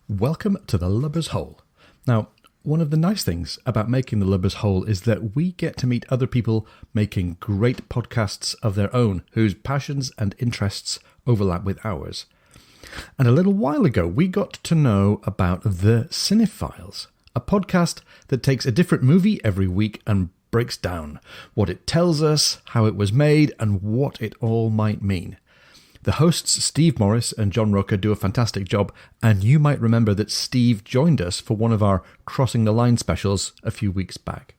Welcome to the Lubber's Hole. Now, one of the nice things about making the Lubber's Hole is that we get to meet other people making great podcasts of their own, whose passions and interests overlap with ours. And a little while ago, we got to know about the Cine-Files, a podcast that takes a different movie every week and breaks down what it tells us, how it was made, and what it all might mean. The hosts, Steve Morris and John Roker, do a fantastic job, and you might remember that Steve joined us for one of our Crossing the Line specials a few weeks back.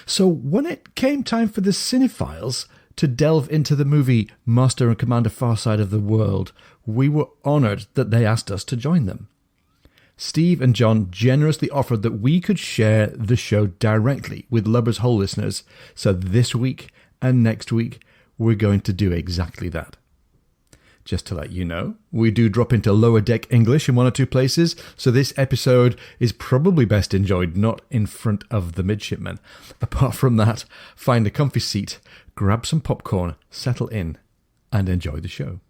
So when it came time for the Cine-Files to delve into the movie Master and Commander Far Side of the World, we were honoured that they asked us to join them. Steve and John generously offered that we could share the show directly with Lubber's Hole listeners, so this week and next week we're going to do exactly that. Just to let you know, we do drop into lower deck English in one or two places, so this episode is probably best enjoyed not in front of the midshipmen. Apart from that, find a comfy seat, grab some popcorn, settle in, and enjoy the show.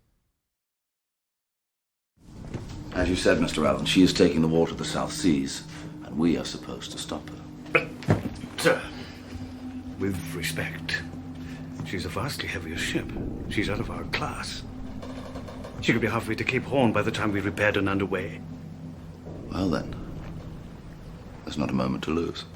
As you said, Mr. Allen, she is taking the war to the South Seas, and we are supposed to stop her. Sir, with respect, she's a vastly heavier ship. She's out of our class. She could be halfway to Cape Horn by the time we repaired and underway. Well then, there's not a moment to lose.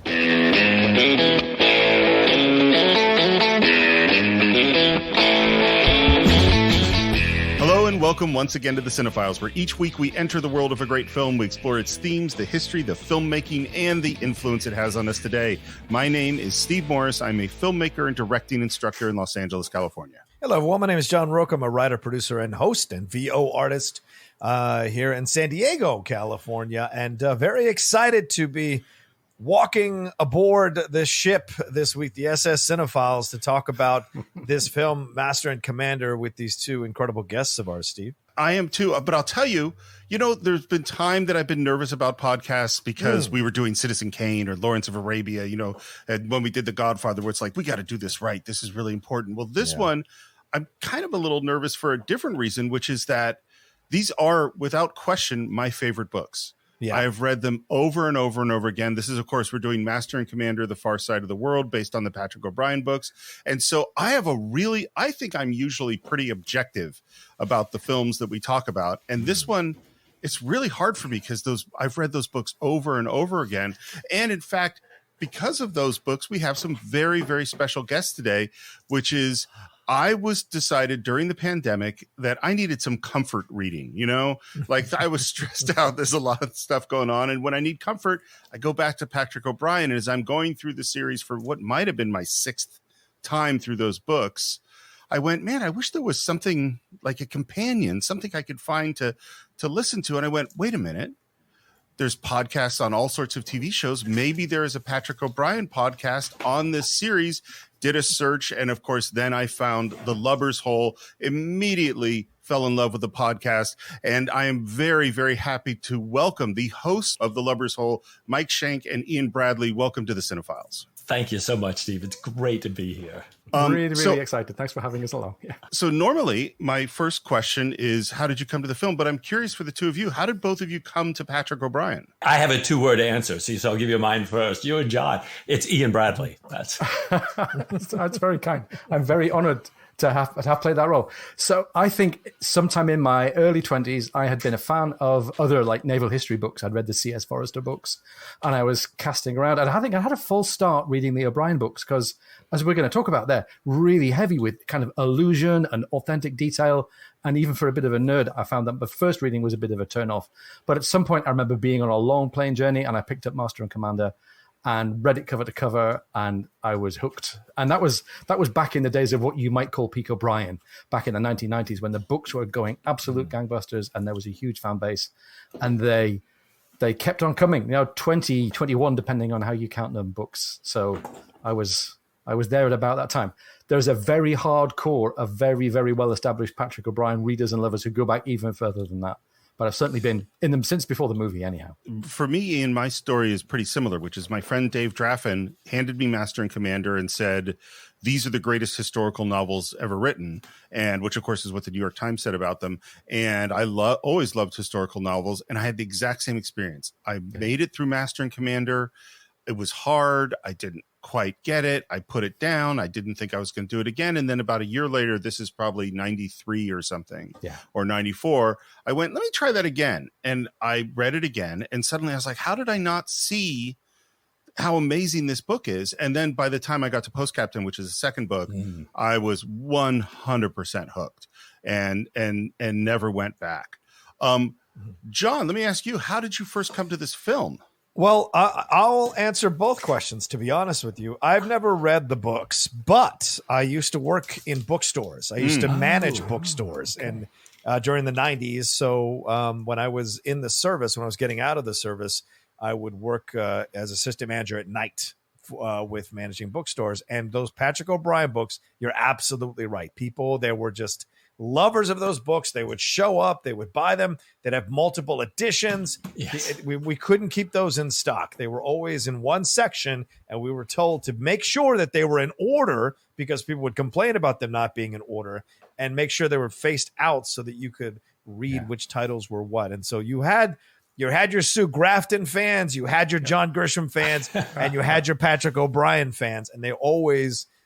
Hello and welcome once again to the Cine-Files, where each week we enter the world of a great film. We explore its themes, the history, the filmmaking, and the influence it has on us today. My name is Steve Morris. I'm a filmmaker and directing instructor in Los Angeles, California. Hello, everyone. My name is John Roke. I'm a writer, producer, and host and VO artist here in San Diego, California, and very excited to be walking aboard this ship this week, the SS Cine-Files, to talk about this film, Master and Commander, with these two incredible guests of ours, Steve. I am too, but I'll tell you, there's been time that I've been nervous about podcasts because we were doing Citizen Kane or Lawrence of Arabia, and when we did The Godfather, where it's like, we got to do this right. This is really important. Well, this one, I'm kind of a little nervous for a different reason, which is that these are, without question, my favorite books. Yeah. I've read them over and over and over again. This is, of course, we're doing Master and Commander, The Far Side of the World, based on the Patrick O'Brian books. And so I think I'm usually pretty objective about the films that we talk about. And this one, it's really hard for me because I've read those books over and over again. And in fact, because of those books, we have some very, very special guests today, which is I was decided during the pandemic that I needed some comfort reading, like I was stressed out. There's a lot of stuff going on. And when I need comfort, I go back to Patrick O'Brian. And as I'm going through the series for what might have been my sixth time through those books, I went, man, I wish there was something like a companion, something I could find to listen to. And I went, wait a minute. There's podcasts on all sorts of TV shows. Maybe there is a Patrick O'Brian podcast on this series. Did a search, and of course, then I found the Lubber's Hole, immediately fell in love with the podcast, and I am very, very happy to welcome the hosts of the Lubber's Hole, Mike Shank and Ian Bradley. Welcome to the Cine-Files. Thank you so much, Steve. It's great to be here. Really excited. Thanks for having us along. Yeah. So normally my first question is, how did you come to the film? But I'm curious for the two of you, how did both of you come to Patrick O'Brian? I have a 2-word answer. So I'll give you mine first. You and John. It's Ian Bradley. That's very kind. I'm very honored to have played that role. So I think sometime in my early 20s, I had been a fan of other like naval history books. I'd read the C.S. Forester books, and I was casting around. And I think I had a full start reading the O'Brian books because, as we're going to talk about, they're really heavy with kind of allusion and authentic detail. And even for a bit of a nerd, I found that the first reading was a bit of a turn-off. But at some point, I remember being on a long plane journey, and I picked up Master and Commander and read it cover to cover, and I was hooked. And that was back in the days of what you might call peak O'Brian, back in the 1990s, when the books were going absolute gangbusters, and there was a huge fan base, and they kept on coming. 20, 21, depending on how you count them, books. So I was there at about that time. There's a very hardcore, a very, very well-established Patrick O'Brian readers and lovers who go back even further than that. but I've certainly been in them since before the movie anyhow. For me, Ian, my story is pretty similar, which is my friend Dave Draffen handed me Master and Commander and said, these are the greatest historical novels ever written, and which, of course, is what the New York Times said about them. And I always loved historical novels, and I had the exact same experience. I made it through Master and Commander. It was hard. I didn't quite get it. I put it down. I didn't think I was going to do it again. And then about a year later, this is probably 93 or something, or 94. I went, let me try that again. And I read it again. And suddenly I was like, how did I not see how amazing this book is? And then by the time I got to Post Captain, which is the second book, I was 100% hooked and never went back. John, let me ask you, how did you first come to this film? Well, I'll answer both questions, to be honest with you. I've never read the books, but I used to work in bookstores. I used to manage bookstores and during the 90s. So when I was in the service, when I was getting out of the service, I would work as assistant manager at night with managing bookstores. And those Patrick O'Brian books, you're absolutely right. People, they were just lovers of those books. They would show up, they would buy them, they'd have multiple editions. Yes. We couldn't keep those in stock. They were always in one section, and we were told to make sure that they were in order because people would complain about them not being in order, and make sure they were faced out so that you could read which titles were what. And so you had your Sue Grafton fans, you had your John Grisham fans, and you had your Patrick O'Brian fans, and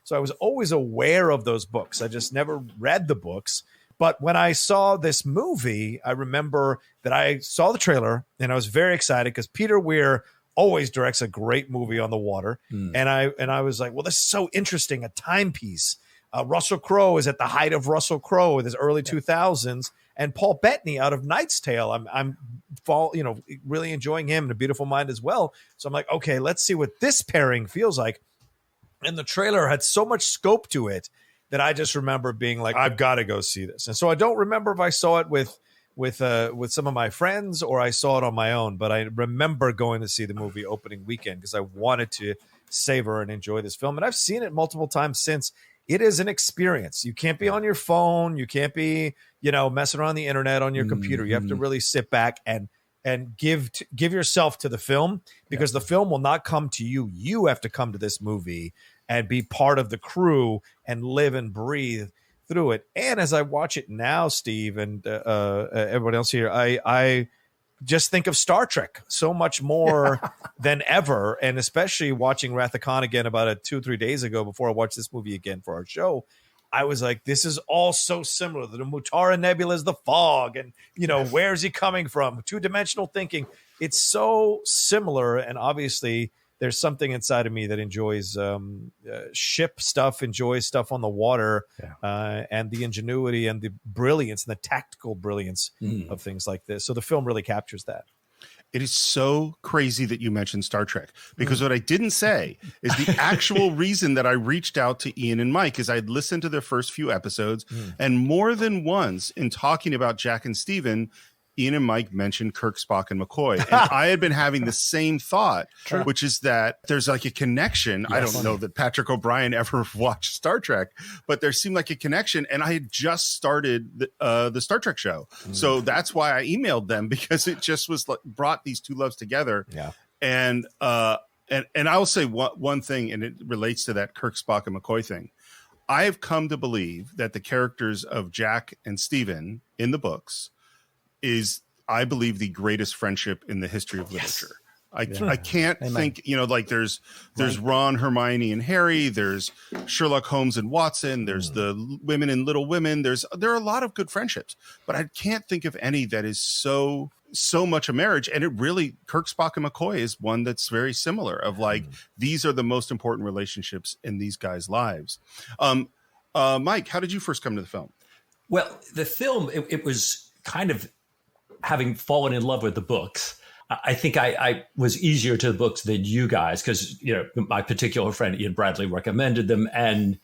so I was always aware of those books. I just never read the books. But when I saw this movie, I remember that I saw the trailer and I was very excited because Peter Weir always directs a great movie on the water. And I was like, well, this is so interesting, a timepiece. Russell Crowe is at the height of Russell Crowe in his early 2000s. And Paul Bettany out of Knight's Tale, I'm really enjoying him and A Beautiful Mind as well. So I'm like, okay, let's see what this pairing feels like. And the trailer had so much scope to it that I just remember being like, I've got to go see this. And so I don't remember if I saw it with some of my friends or I saw it on my own, but I remember going to see the movie opening weekend because I wanted to savor and enjoy this film. And I've seen it multiple times since. It is an experience. You can't be on your phone. You can't be, messing around the internet on your computer. You have to really sit back and give yourself to the film because the film will not come to you. You have to come to this movie and be part of the crew and live and breathe through it. And as I watch it now, Steve and everyone else here, I just think of Star Trek so much more than ever. And especially watching Wrath of Khan again about 2 or 3 days ago before I watched this movie again for our show, I was like, this is all so similar. The Mutara Nebula is the fog. And, where's he coming from? Two-dimensional thinking. It's so similar. And obviously there's something inside of me that enjoys ship stuff, enjoys stuff on the water, and the ingenuity and the brilliance and the tactical brilliance of things like this. So the film really captures that. It is so crazy that you mentioned Star Trek because what I didn't say is the actual reason that I reached out to Ian and Mike is I'd listened to their first few episodes and more than once in talking about Jack and Stephen, Ian and Mike mentioned Kirk, Spock, and McCoy. And I had been having the same thought, which is that there's like a connection. I don't know that Patrick O'Brian ever watched Star Trek, but there seemed like a connection. And I had just started the Star Trek show. So that's why I emailed them because it just was like brought these two loves together. Yeah. And I'll say one thing, and it relates to that Kirk, Spock, and McCoy thing. I have come to believe that the characters of Jack and Stephen in the books is, I believe, the greatest friendship in the history of literature. I can't think, like there's Ron, Hermione, and Harry. There's Sherlock Holmes and Watson. There's the women in Little Women. There are a lot of good friendships, but I can't think of any that is so much a marriage. And it really, Kirk, Spock, and McCoy is one that's very similar of like, these are the most important relationships in these guys' lives. Mike, how did you first come to the film? Well, the film, it was kind of having fallen in love with the books. I think I was easier to the books than you guys because, my particular friend Ian Bradley recommended them. And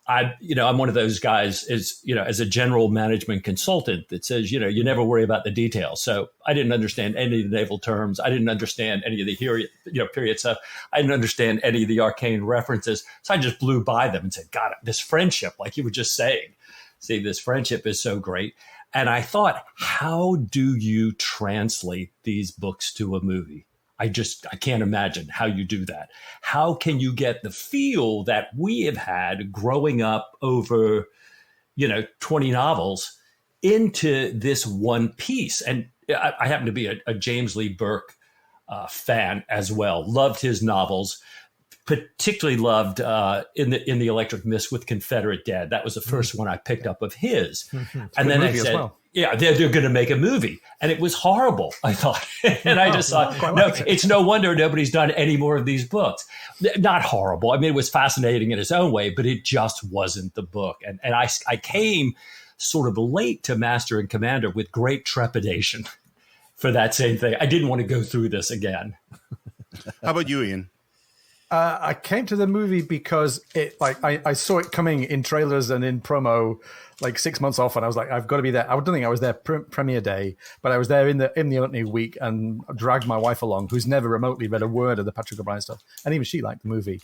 I'm one of those guys as a general management consultant that says, you never worry about the details. So I didn't understand any of the naval terms. I didn't understand any of the period stuff. I didn't understand any of the arcane references. So I just blew by them and said, God, this friendship, like you were just saying, see, this friendship is so great. And I thought, how do you translate these books to a movie? I can't imagine how you do that. How can you get the feel that we have had growing up over, 20 novels into this one piece? And I happen to be a James Lee Burke fan as well. Loved his novels. Particularly loved in the Electric Mist with Confederate Dead. That was the first one I picked up of his. And then I said, yeah, they're going to make a movie. And it was horrible, I thought. And I just thought, it's no wonder nobody's done any more of these books. Not horrible. I mean, it was fascinating in its own way, but it just wasn't the book. And I came sort of late to Master and Commander with great trepidation for that same thing. I didn't want to go through this again. How about you, Ian? I came to the movie because I saw it coming in trailers and in promo 6 months off, and I was like, I've got to be there. I don't think I was there premiere day, but I was there in the opening week and dragged my wife along, who's never remotely read a word of the Patrick O'Brian stuff, and even she liked the movie.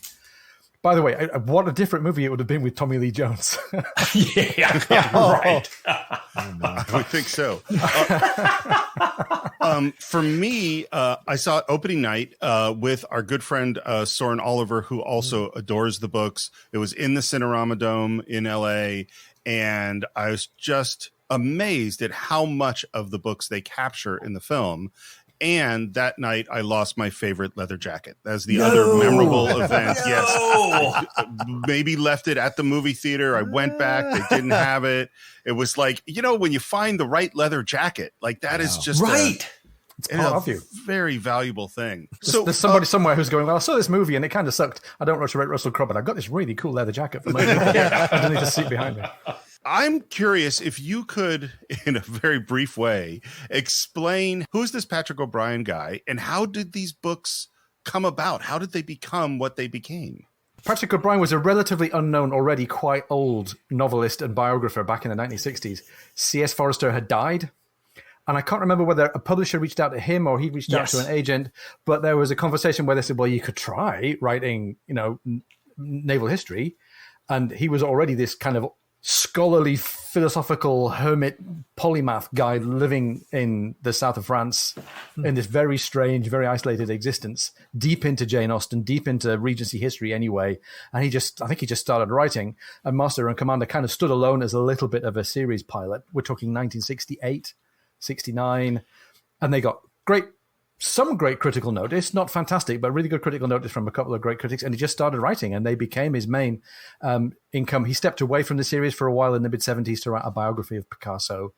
By the way, what a different movie it would have been with Tommy Lee Jones. Yeah, right. I would think so. For me, I saw it opening night with our good friend Soren Oliver, who also adores the books. It was in the Cinerama Dome in LA, and I was just amazed at how much of the books they capture in the film. And that night, I lost my favorite leather jacket. That's the other memorable event. Yes, I maybe left it at the movie theater. I went back; they didn't have it. It was like, when you find the right leather jacket, that is just right. It's part of you. Very valuable thing. So there's somebody somewhere who's going, well, I saw this movie and it kind of sucked. I don't rate Russell Crowe, but I've got this really cool leather jacket for my movie. Underneath the seat behind me. I'm curious if you could, in a very brief way, explain who's this Patrick O'Brian guy and how did these books come about? How did they become what they became? Patrick O'Brian was a relatively unknown, already quite old novelist and biographer back in the 1960s. C.S. Forrester had died. And I can't remember whether a publisher reached out to him or he reached out to an agent, but there was a conversation where they said, well, you could try writing, naval history. And he was already this kind of scholarly, philosophical hermit polymath guy living in the south of France in this very strange, very isolated existence, deep into Jane Austen, deep into Regency history anyway. And I think he just started writing, and Master and Commander kind of stood alone as a little bit of a series pilot. We're talking 1968, 69, and they got some great critical notice, not fantastic, but really good critical notice from a couple of great critics. And he just started writing, and they became his main income. He stepped away from the series for a while in the mid-70s to write a biography of Picasso.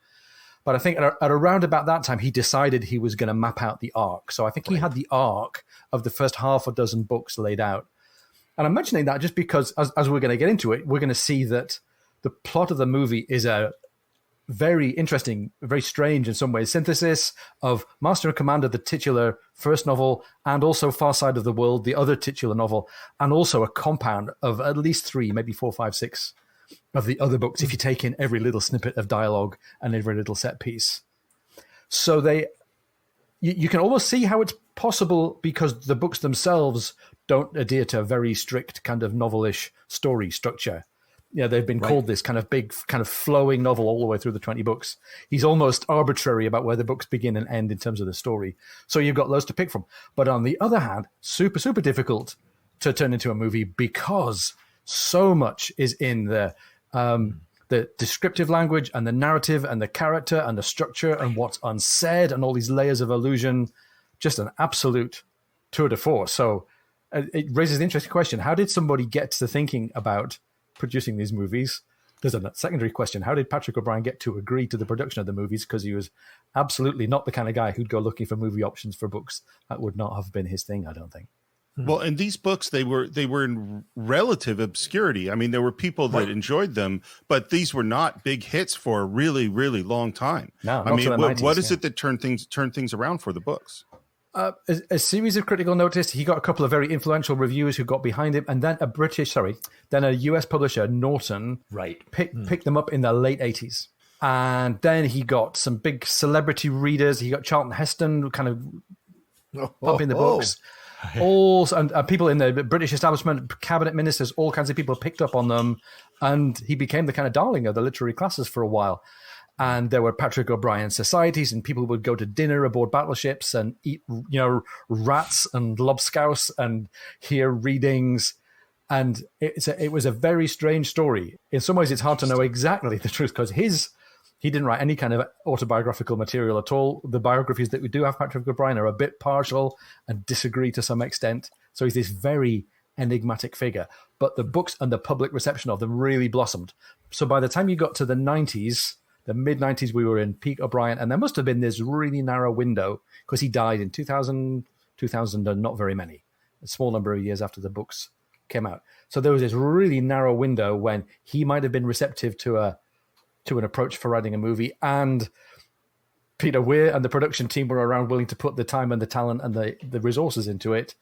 But I think at around about that time, he decided he was going to map out the arc. So I think he had the arc of the first half a dozen books laid out. And I'm mentioning that just because, as we're going to get into it, we're going to see that the plot of the movie is a very interesting, very strange in some ways, synthesis of Master and Commander, the titular first novel, and also Far Side of the World, the other titular novel, and also a compound of at least 3, maybe 4, 5, 6 of the other books, if you take in every little snippet of dialogue and every little set piece. So you can almost see how it's possible because the books themselves don't adhere to a very strict kind of novelish story structure. Yeah, they've been called this kind of big, kind of flowing novel all the way through the 20 books. He's almost arbitrary about where the books begin and end in terms of the story. So you've got loads to pick from. But on the other hand, super, super difficult to turn into a movie because so much is in the descriptive language and the narrative and the character and the structure and what's unsaid and all these layers of illusion. Just an absolute tour de force. So it raises the interesting question. How did somebody get to thinking about producing these movies? There's a secondary question. How did Patrick O'Brian get to agree to the production of the movies? Because he was absolutely not the kind of guy who'd go looking for movie options for books. That would not have been his thing, I don't think. Well, and these books, they were in relative obscurity. I mean, there were people that enjoyed them, but these were not big hits for a really, really long time. No, I mean, what is it that turned things around for the books? A series of critical notice. He got a couple of very influential reviewers who got behind him, and then a US publisher, Norton, picked them up in the late 80s. And then he got some big celebrity readers. He got Charlton Heston kind of pumping the books. And people in the British establishment, cabinet ministers, all kinds of people picked up on them. And he became the kind of darling of the literary classes for a while. And there were Patrick O'Brien societies, and people would go to dinner aboard battleships and eat, rats and lobscouse and hear readings. And it was a very strange story. In some ways, it's hard to know exactly the truth because he didn't write any kind of autobiographical material at all. The biographies that we do have Patrick O'Brien are a bit partial and disagree to some extent. So he's this very enigmatic figure. But the books and the public reception of them really blossomed. So by the time you got to the 90s, the mid-90s, we were in peak O'Brien, and there must have been this really narrow window because he died in 2000 and not very many, a small number of years after the books came out. So there was this really narrow window when he might have been receptive to an approach for writing a movie, and Peter Weir and the production team were around willing to put the time and the talent and the resources into it,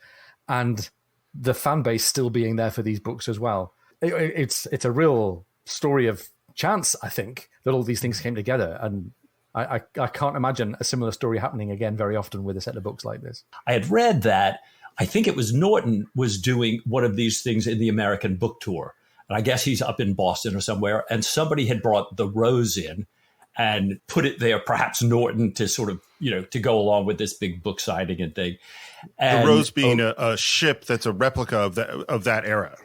and the fan base still being there for these books as well. It's a real story of chance, I think, that all these things came together, and I can't imagine a similar story happening again very often with a set of books like this. I had read that I think it was Norton was doing one of these things in the American book tour. And I guess he's up in Boston or somewhere. And somebody had brought the Rose in and put it there, perhaps Norton, to sort of, to go along with this big book signing and thing. And, the Rose being a ship that's a replica of that era.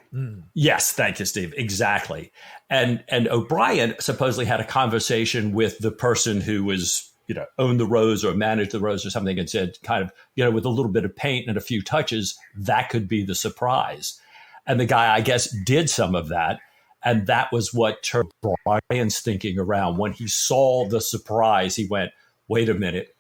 Yes, thank you, Steve. Exactly. And O'Brien supposedly had a conversation with the person who was, owned the Rose or managed the Rose or something, and said kind of, with a little bit of paint and a few touches, that could be the surprise. And the guy, I guess, did some of that. And that was what turned Brian's thinking around. When he saw the surprise, he went, wait a minute,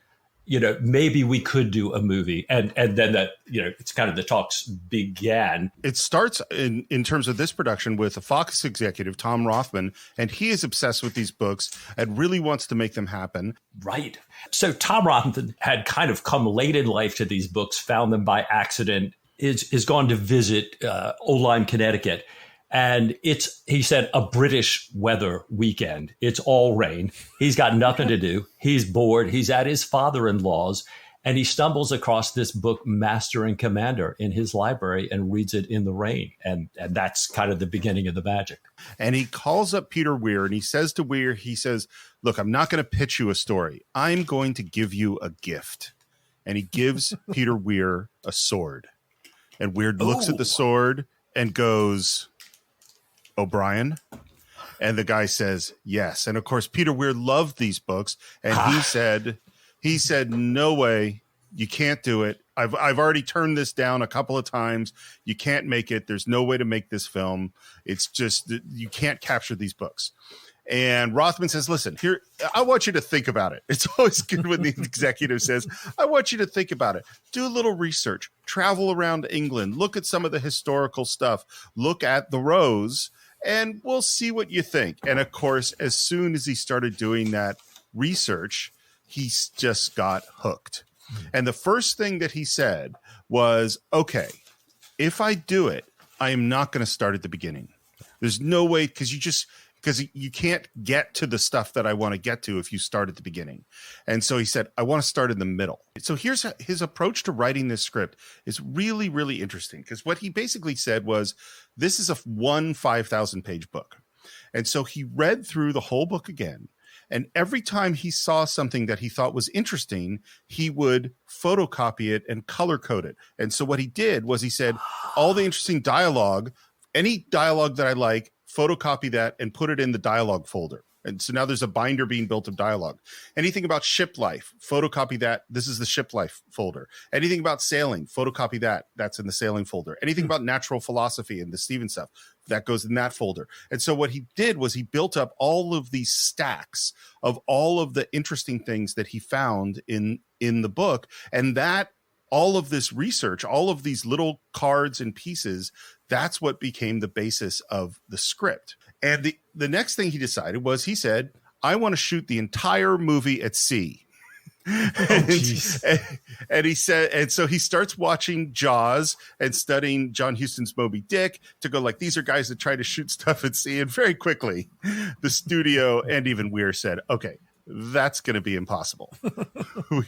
maybe we could do a movie. And then that, it's kind of the talks began. It starts in terms of this production with a Fox executive, Tom Rothman, and he is obsessed with these books and really wants to make them happen. Right. So Tom Rothman had kind of come late in life to these books, found them by accident, is gone to visit Oline, Connecticut. And it's, he said, a British weather weekend. It's all rain. He's got nothing to do. He's bored. He's at his father-in-law's, and he stumbles across this book, Master and Commander, in his library and reads it in the rain. And that's kind of the beginning of the magic. And he calls up Peter Weir and he says to Weir, look, I'm not going to pitch you a story. I'm going to give you a gift. And he gives Peter Weir a sword. And Weir looks at the sword and goes, O'Brien? And the guy says, yes. And of course, Peter Weir loved these books. And he said, no way, you can't do it. I've already turned this down a couple of times. You can't make it. There's no way to make this film. It's just, you can't capture these books. And Rothman says, listen, here, I want you to think about it. It's always good when the executive says, I want you to think about it. Do a little research, travel around England, look at some of the historical stuff, look at the Rose, and we'll see what you think. And of course, as soon as he started doing that research, he just got hooked. And the first thing that he said was, okay, if I do it, I am not going to start at the beginning. There's no way, because you can't get to the stuff that I want to get to if you start at the beginning. And so he said, I want to start in the middle. So here's his approach to writing this script is really, really interesting, because what he basically said was, this is a 5,000 page book. And so he read through the whole book again. And every time he saw something that he thought was interesting, he would photocopy it and color code it. And so what he did was he said, all the interesting dialogue, any dialogue that I like, photocopy that and put it in the dialogue folder. And so now there's a binder being built of dialogue. Anything about ship life, photocopy that. This is the ship life folder. Anything about sailing, photocopy that. That's in the sailing folder. Anything about natural philosophy and the Stephen stuff, that goes in that folder. And so what he did was he built up all of these stacks of all of the interesting things that he found in the book. And that all of this research, all of these little cards and pieces, that's what became the basis of the script. And the next thing he decided was, he said, I want to shoot the entire movie at sea. And he said, and so he starts watching Jaws and studying John Huston's Moby Dick to go like, these are guys that try to shoot stuff at sea. And very quickly, the studio and even Weir said, okay, that's going to be impossible.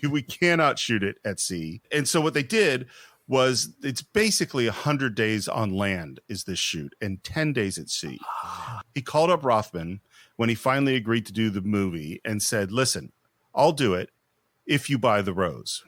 we cannot shoot it at sea. And so what they did was, it's basically 100 days on land is this shoot and 10 days at sea. He called up Rothman, when he finally agreed to do the movie and said, listen, I'll do it if you buy the Rose.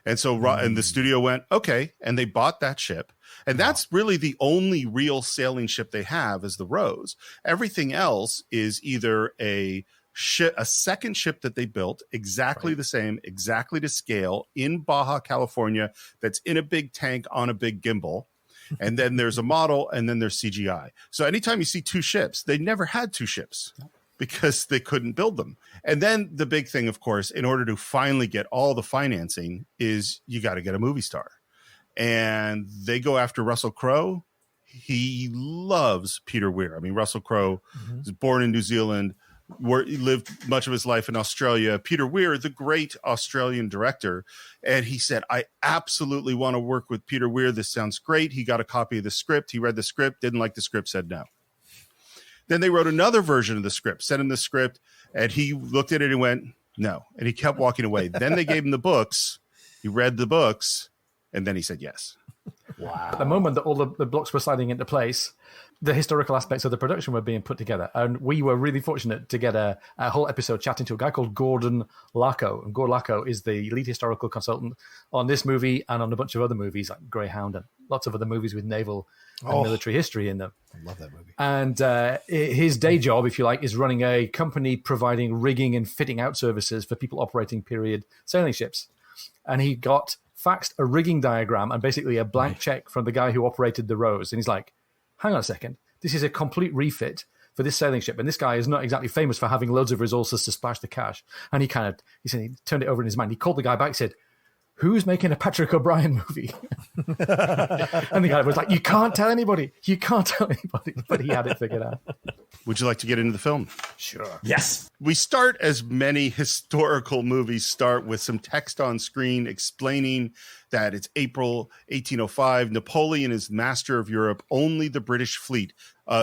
And so, and the studio went, okay. And they bought that ship. And that's really the only real sailing ship they have is the Rose. Everything else is either a second ship that they built exactly the same, exactly to scale in Baja, California, that's in a big tank on a big gimbal. And then there's a model, and then there's CGI. So anytime you see two ships, they never had two ships because they couldn't build them. And then the big thing, of course, in order to finally get all the financing is you got to get a movie star. And they go after Russell Crowe. He loves Peter Weir. I mean, Russell Crowe was born in New Zealand, he lived much of his life in Australia. Peter Weir, the great Australian director. And he said, I absolutely want to work with Peter Weir. This sounds great. He got a copy of the script. He read the script, didn't like the script, said no. Then they wrote another version of the script, sent him the script, and he looked at it and went, no. And he kept walking away. Then they gave him the books. He read the books, and then he said yes. Wow. At the moment that all the blocks were sliding into place, the historical aspects of the production were being put together. And we were really fortunate to get a whole episode chatting to a guy called Gordon Lacko. And Gordon Lacko is the lead historical consultant on this movie and on a bunch of other movies like Greyhound and lots of other movies with naval and military history in them. I love that movie. And his day job, if you like, is running a company providing rigging and fitting out services for people operating period sailing ships. And he got faxed a rigging diagram and basically a blank check from the guy who operated the Rose. And he's like, hang on a second, this is a complete refit for this sailing ship. And this guy is not exactly famous for having loads of resources to splash the cash. And he said he turned it over in his mind. He called the guy back and said, who's making a Patrick O'Brien movie? And the guy was like, you can't tell anybody. You can't tell anybody. But he had it figured out. Would you like to get into the film? Sure. Yes. We start, as many historical movies start, with some text on screen explaining that it's April 1805. Napoleon is master of Europe. Only the British fleet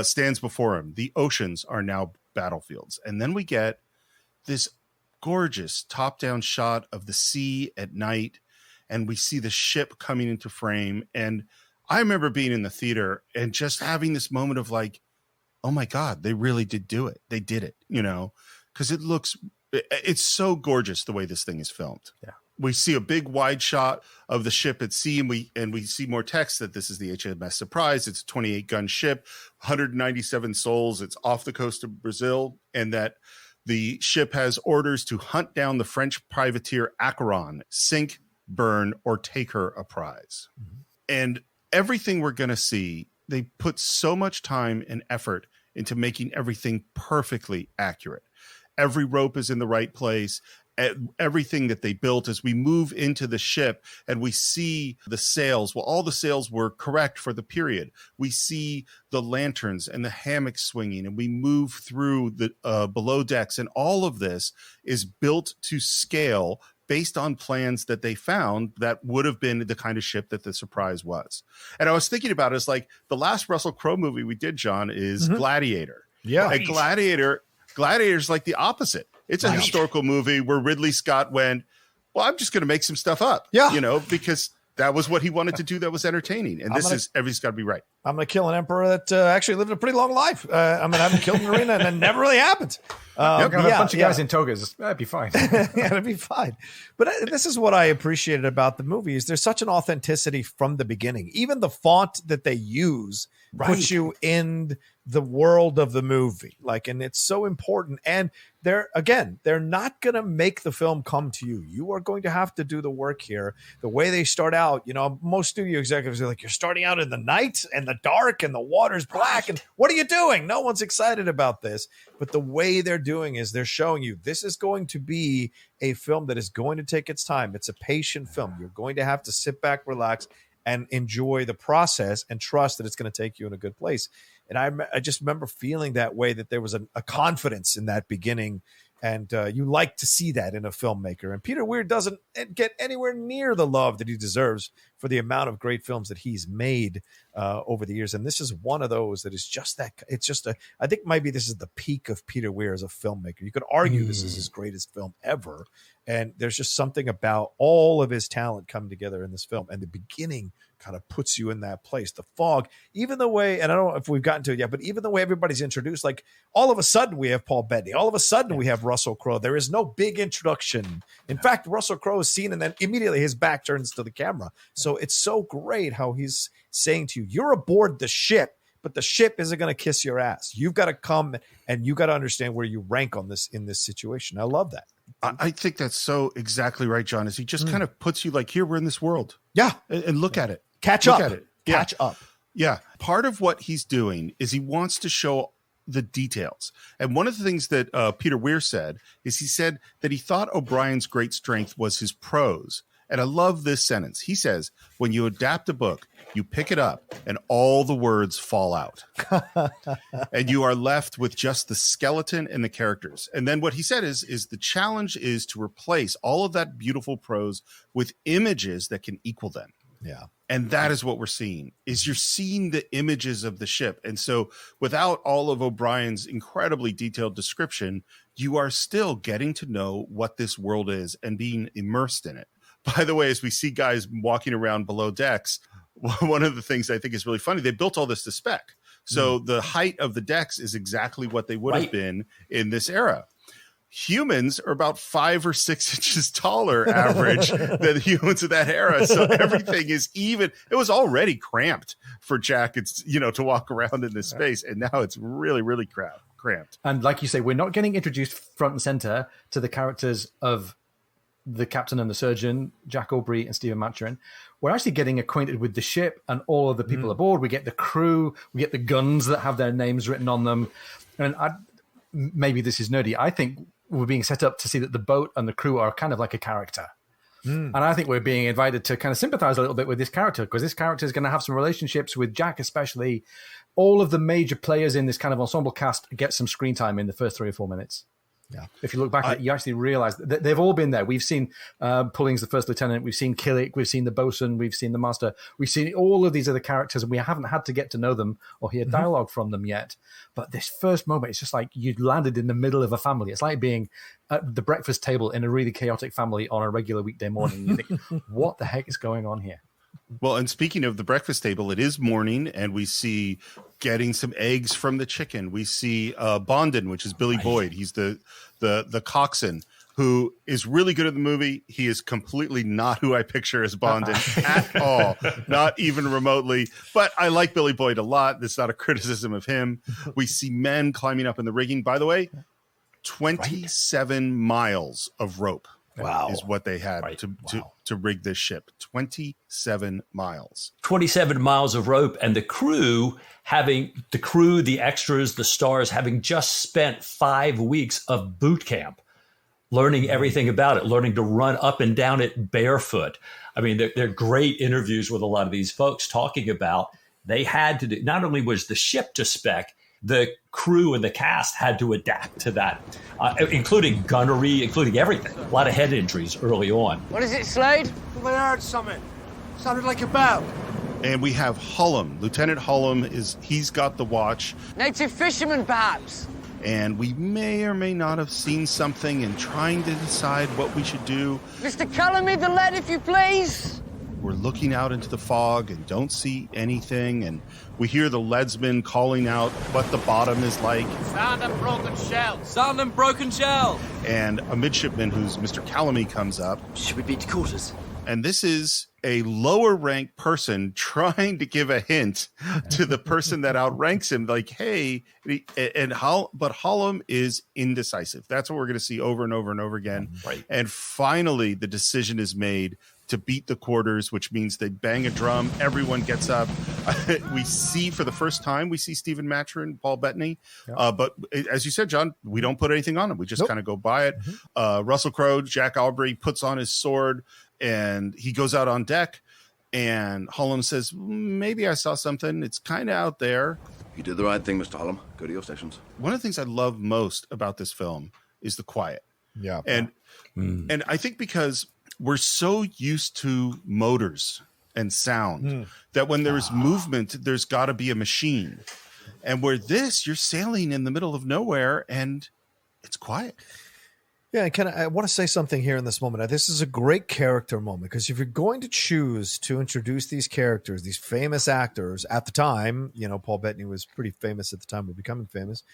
stands before him. The oceans are now battlefields. And then we get this gorgeous top-down shot of the sea at night, and we see the ship coming into frame. And I remember being in the theater and just having this moment of like, oh my God, they really did do it. They did it, because it's so gorgeous the way this thing is filmed. Yeah. We see a big wide shot of the ship at sea, and we see more text that this is the HMS Surprise. It's a 28-gun ship, 197 souls. It's off the coast of Brazil, and that the ship has orders to hunt down the French privateer Acheron, sink, burn, or take her a prize. Mm-hmm. And everything we're going to see, they put so much time and effort into making everything perfectly accurate. Every rope is in the right place. Everything that they built, as we move into the ship and we see the sails, well, all the sails were correct for the period. We see the lanterns and the hammocks swinging, and we move through the below decks, and all of this is built to scale based on plans that they found that would have been the kind of ship that the Surprise was. And I was thinking about it as like the last Russell Crowe movie we did, John, is Gladiator. Yeah. And Gladiator's like the opposite. It's a historical movie where Ridley Scott went, well, I'm just going to make some stuff up, because that was what he wanted to do that was entertaining. And everything's got to be right. I'm going to kill an emperor that actually lived a pretty long life. I'm going to have him killed in the arena, and it never really happens. A bunch of guys in togas. That'd be fine. It'd be fine. But this is what I appreciated about the movie is there's such an authenticity from the beginning. Even the font that they use puts you in the world of the movie. And it's so important. And they're not going to make the film come to you. You are going to have to do the work here. The way they start out, most studio executives are like, you're starting out in the night and the dark and the water's black. And what are you doing? No one's excited about this. But the way they're doing is they're showing you this is going to be a film that is going to take its time. It's a patient film. You're going to have to sit back, relax, and enjoy the process and trust that it's going to take you in a good place. And I just remember feeling that way, that there was a confidence in that beginning. And you like to see that in a filmmaker. And Peter Weir doesn't get anywhere near the love that he deserves for the amount of great films that he's made over the years. And this is one of those that is just that. It's just I think maybe this is the peak of Peter Weir as a filmmaker. You could argue this is his greatest film ever. And there's just something about all of his talent coming together in this film. And the beginning kind of puts you in that place. The fog, even the way, and I don't know if we've gotten to it yet, but even the way everybody's introduced, like all of a sudden we have Paul Bettany. All of a sudden we have Russell Crowe. There is no big introduction. In fact, Russell Crowe is seen and then immediately his back turns to the camera. So it's so great how he's saying to you, you're aboard the ship, but the ship isn't going to kiss your ass. You've got to come and you got to understand where you rank on this in this situation. I love that. I think that's so exactly right, John, is he just kind of puts you like, here, we're in this world. Yeah. And look at it. Catch Look up. at it. Catch up. Yeah. Part of what he's doing is he wants to show the details. And one of the things that Peter Weir said is he said that he thought O'Brien's great strength was his prose. And I love this sentence. He says, when you adapt a book, you pick it up and all the words fall out. And you are left with just the skeleton and the characters. And then what he said is the challenge is to replace all of that beautiful prose with images that can equal them. Yeah. And that is what we're seeing, is you're seeing the images of the ship. And so without all of O'Brien's incredibly detailed description, you are still getting to know what this world is and being immersed in it. By the way, as we see guys walking around below decks, one of the things I think is really funny, they built all this to spec. So the height of the decks is exactly what they would have been in this era. Humans are about 5 or 6 inches taller average than the humans of that era. So everything is even. It was already cramped for Jack, to walk around in this space. And now it's really, really cramped. And like you say, we're not getting introduced front and center to the characters of the captain and the surgeon, Jack Aubrey and Stephen Maturin. We're actually getting acquainted with the ship and all of the people aboard. We get the crew, we get the guns that have their names written on them. And maybe this is nerdy. I think we're being set up to see that the boat and the crew are kind of like a character. And I think we're being invited to kind of sympathize a little bit with this character, because this character is going to have some relationships with Jack, especially. All of the major players in this kind of ensemble cast get some screen time in the first 3 or 4 minutes. Yeah. If you look back at it, you actually realize that they've all been there. We've seen Pullings, the first lieutenant. We've seen Killick. We've seen the bosun. We've seen the master. We've seen all of these other characters, and we haven't had to get to know them or hear dialogue from them yet. But this first moment, it's just like you'd landed in the middle of a family. It's like being at the breakfast table in a really chaotic family on a regular weekday morning. You think, what the heck is going on here? Well, and speaking of the breakfast table, it is morning, and we see getting some eggs from the chicken. We see Bondin, which is Billy Boyd. He's the coxswain who is really good at the movie. He is completely not who I picture as Bondin at all, not even remotely. But I like Billy Boyd a lot. That's not a criticism of him. We see men climbing up in the rigging. By the way, 27 miles of rope. Is what they had to rig this ship. 27 miles. 27 miles of rope, and the crew, the extras, the stars, having just spent 5 weeks of boot camp, learning everything about it, learning to run up and down it barefoot. I mean, they're great interviews with a lot of these folks talking about they had to do, not only was the ship to spec, the crew and the cast had to adapt to that, including gunnery, including everything. A lot of head injuries early on. What is it, Slade? I heard something. Sounded like a bell. And we have Hullum. Lieutenant Hullum he's got the watch. Native fisherman, perhaps. And we may or may not have seen something and trying to decide what we should do. Mr. Cullum, the lead, if you please. We're looking out into the fog and don't see anything. And we hear the leadsman calling out what the bottom is like. Sound and broken shell. Sound and broken shell. And a midshipman who's Mr. Calamy comes up. Should we beat to quarters? And this is a lower ranked person trying to give a hint to the person that outranks him. Like, hey, but Hullum is indecisive. That's what we're going to see over and over and over again. Right. And finally, the decision is made to beat the quarters, which means they bang a drum. Everyone gets up. We see for the first time, we see Stephen Maturin, Paul Bettany. Yeah. But as you said, John, we don't put anything on him. We just kind of go by it. Russell Crowe, Jack Aubrey puts on his sword and he goes out on deck. And Hullum says, maybe I saw something. It's kind of out there. You did the right thing, Mr. Hullum. Go to your stations. One of the things I love most about this film is the quiet. Yeah. And I think because we're so used to motors and sound. That when there's movement, there's got to be a machine. And where this, you're sailing in the middle of nowhere and it's quiet. Yeah, I want to say something here in this moment. This is a great character moment because if you're going to choose to introduce these characters, these famous actors at the time, Paul Bettany was pretty famous at the time of becoming famous.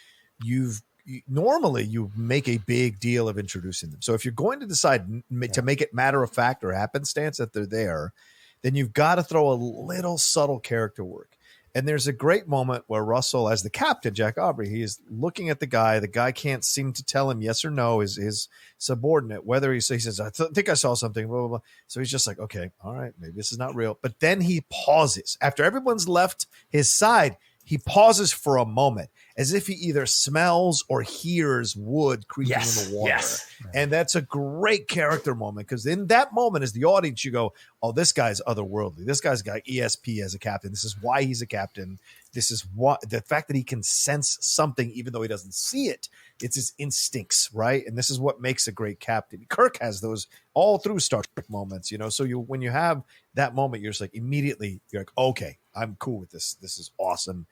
Normally you make a big deal of introducing them. So if you're going to decide to make it matter of fact or happenstance that they're there, then you've got to throw a little subtle character work. And there's a great moment where Russell, as the captain, Jack Aubrey, he is looking at the guy. The guy can't seem to tell him yes or no, his subordinate, whether he says, I think I saw something, blah, blah, blah. So he's just like, okay, all right, maybe this is not real. But then he pauses. After everyone's left his side, he pauses for a moment as if he either smells or hears wood creaking in the water. Yes. And that's a great character moment because in that moment, as the audience, you go, oh, this guy's otherworldly. This guy's got ESP as a captain. This is why he's a captain. This is what the fact that he can sense something even though he doesn't see it. It's his instincts, right? And this is what makes a great captain. Kirk has those all through Star Trek moments, So when you have that moment, you're just like immediately you're like, okay, I'm cool with this. This is awesome.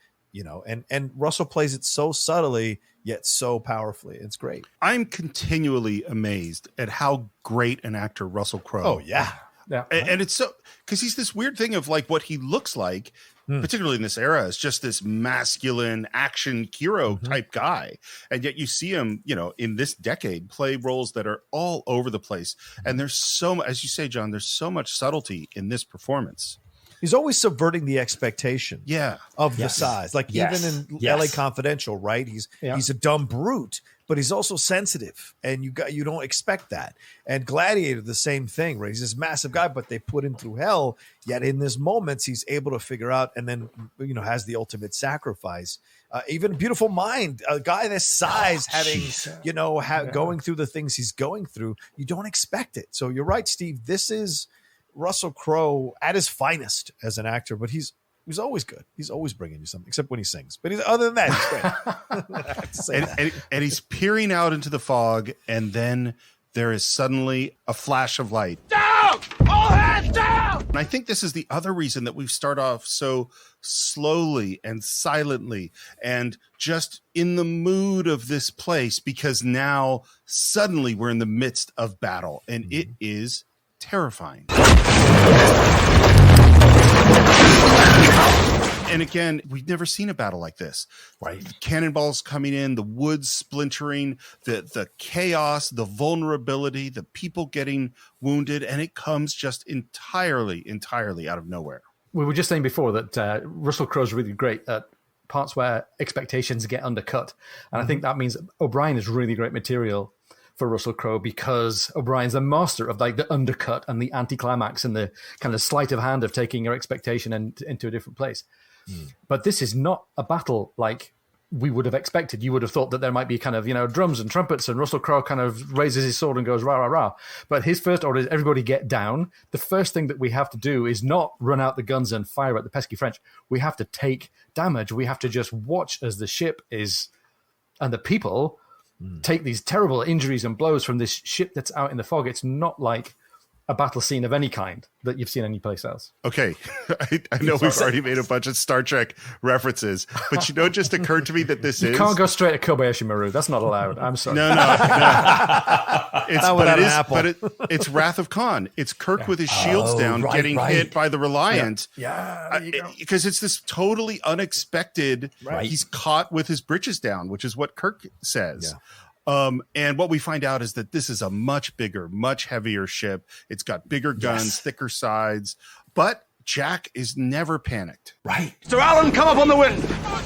And Russell plays it so subtly yet so powerfully. It's great. I'm continually amazed at how great an actor Russell Crowe. Oh yeah. Yeah. And it's so because he's this weird thing of like what he looks like, particularly in this era, is just this masculine action hero type guy. And yet you see him, in this decade play roles that are all over the place. And there's so much, as you say, John, there's so much subtlety in this performance. He's always subverting the expectation of the size. Like even in LA Confidential, right? He's a dumb brute, but he's also sensitive. And you don't expect that. And Gladiator, the same thing, right? He's this massive guy, but they put him through hell. Yet in these moments, he's able to figure out and then, has the ultimate sacrifice. Even Beautiful Mind, a guy this size going through the things he's going through, you don't expect it. So you're right, Steve. This is Russell Crowe at his finest as an actor, but he's always good. He's always bringing you something, except when he sings. But other than that, he's great. and he's peering out into the fog, and then there is suddenly a flash of light. Down! All hands down! And I think this is the other reason that we start off so slowly and silently and just in the mood of this place, because now suddenly we're in the midst of battle, and it is terrifying. And again, we've never seen a battle like this. Right? The cannonballs coming in, the woods splintering, the chaos, the vulnerability, the people getting wounded, and it comes just entirely out of nowhere. We were just saying before that Russell Crowe's really great at parts where expectations get undercut. And I think that means O'Brien is really great material for Russell Crowe because O'Brien's a master of like the undercut and the anticlimax and the kind of sleight of hand of taking your expectation into a different place. But this is not a battle like we would have expected. You would have thought that there might be kind of, drums and trumpets and Russell Crowe kind of raises his sword and goes rah, rah, rah. But his first order is everybody get down. The first thing that we have to do is not run out the guns and fire at the pesky French. We have to take damage. We have to just watch as the ship is and the people take these terrible injuries and blows from this ship that's out in the fog. It's not like a battle scene of any kind that you've seen anyplace else. Okay, I know we've already made a bunch of Star Trek references, but it just occurred to me that this you can't go straight to Kobayashi Maru. That's not allowed. I'm sorry. No. It's Wrath of Khan. It's Kirk with his shields down, getting hit by the Reliant. Because it's this totally unexpected. Right. He's caught with his britches down, which is what Kirk says. And what we find out is that this is a much bigger, much heavier ship. It's got bigger guns, thicker sides, but Jack is never panicked. Right. Sir Alan, come up on the wind.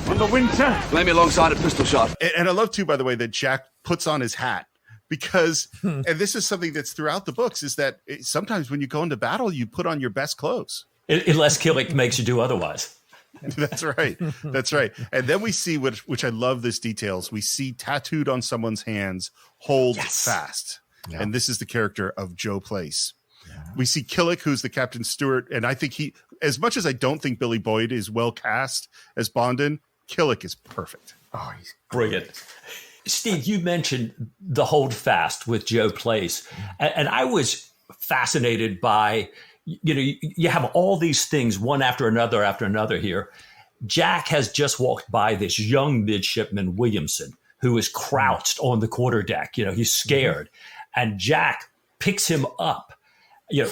On the wind, sir. Lay me alongside a pistol shot. And I love too, by the way, that Jack puts on his hat because, and this is something that's throughout the books, is that sometimes when you go into battle, you put on your best clothes. Unless Killick makes you do otherwise. That's right. That's right. And then we see, which I love this details, we see tattooed on someone's hands, hold fast. Yeah. And this is the character of Joe Place. Yeah. We see Killick, who's the Captain Stewart. And I think he, as much as I don't think Billy Boyd is well cast as Bondin, Killick is perfect. Oh, he's brilliant. Steve, you mentioned the hold fast with Joe Place. And I was fascinated by you have all these things one after another here. Jack has just walked by this young midshipman, Williamson, who is crouched on the quarterdeck. He's scared. And Jack picks him up,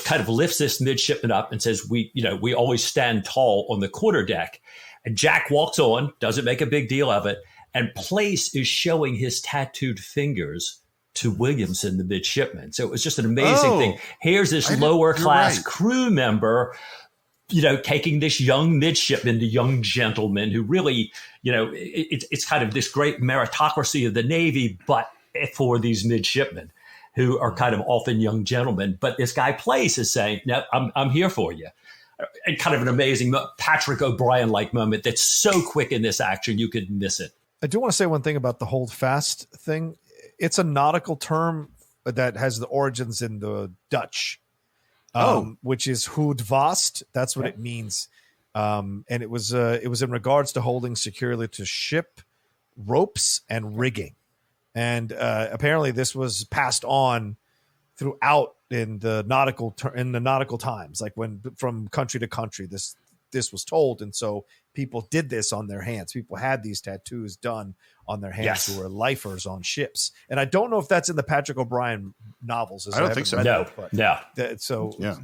kind of lifts this midshipman up and says, we always stand tall on the quarterdeck. And Jack walks on, doesn't make a big deal of it. And Place is showing his tattooed fingers to Williamson, the midshipman. So it was just an amazing thing. Here's this lower class crew member, taking this young midshipman, the young gentleman who really, it's kind of this great meritocracy of the Navy, but for these midshipmen who are kind of often young gentlemen. But this guy Place is saying, no, I'm here for you. And kind of an amazing Patrick O'Brien-like moment that's so quick in this action, you could miss it. I do want to say one thing about the hold fast thing. It's a nautical term that has the origins in the Dutch. Which is hoed vast. That's what it means. And it was in regards to holding securely to ship, ropes, and rigging. And apparently this was passed on throughout in the nautical times, like when from country to country, this was told. And so people did this on their hands. People had these tattoos done on their hands who were lifers on ships. And I don't know if that's in the Patrick O'Brien novels. I don't think so.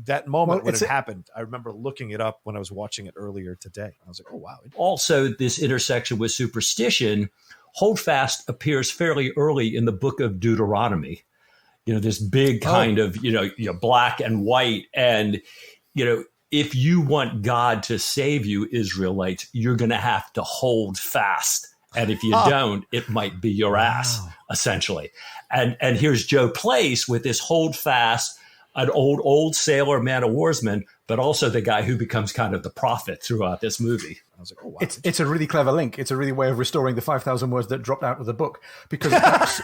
That moment when it happened, I remember looking it up when I was watching it earlier today. I was like, oh, wow. Also, this intersection with superstition, holdfast appears fairly early in the book of Deuteronomy. This big kind of, black and white. And, if you want God to save you, Israelites, you're going to have to hold fast. And if you don't, it might be your ass, essentially. And here's Joe Place with this hold fast, an old sailor, man of warsman, but also the guy who becomes kind of the prophet throughout this movie. I was like, oh, wow. It's a really clever link. It's a really way of restoring the 5,000 words that dropped out of the book, because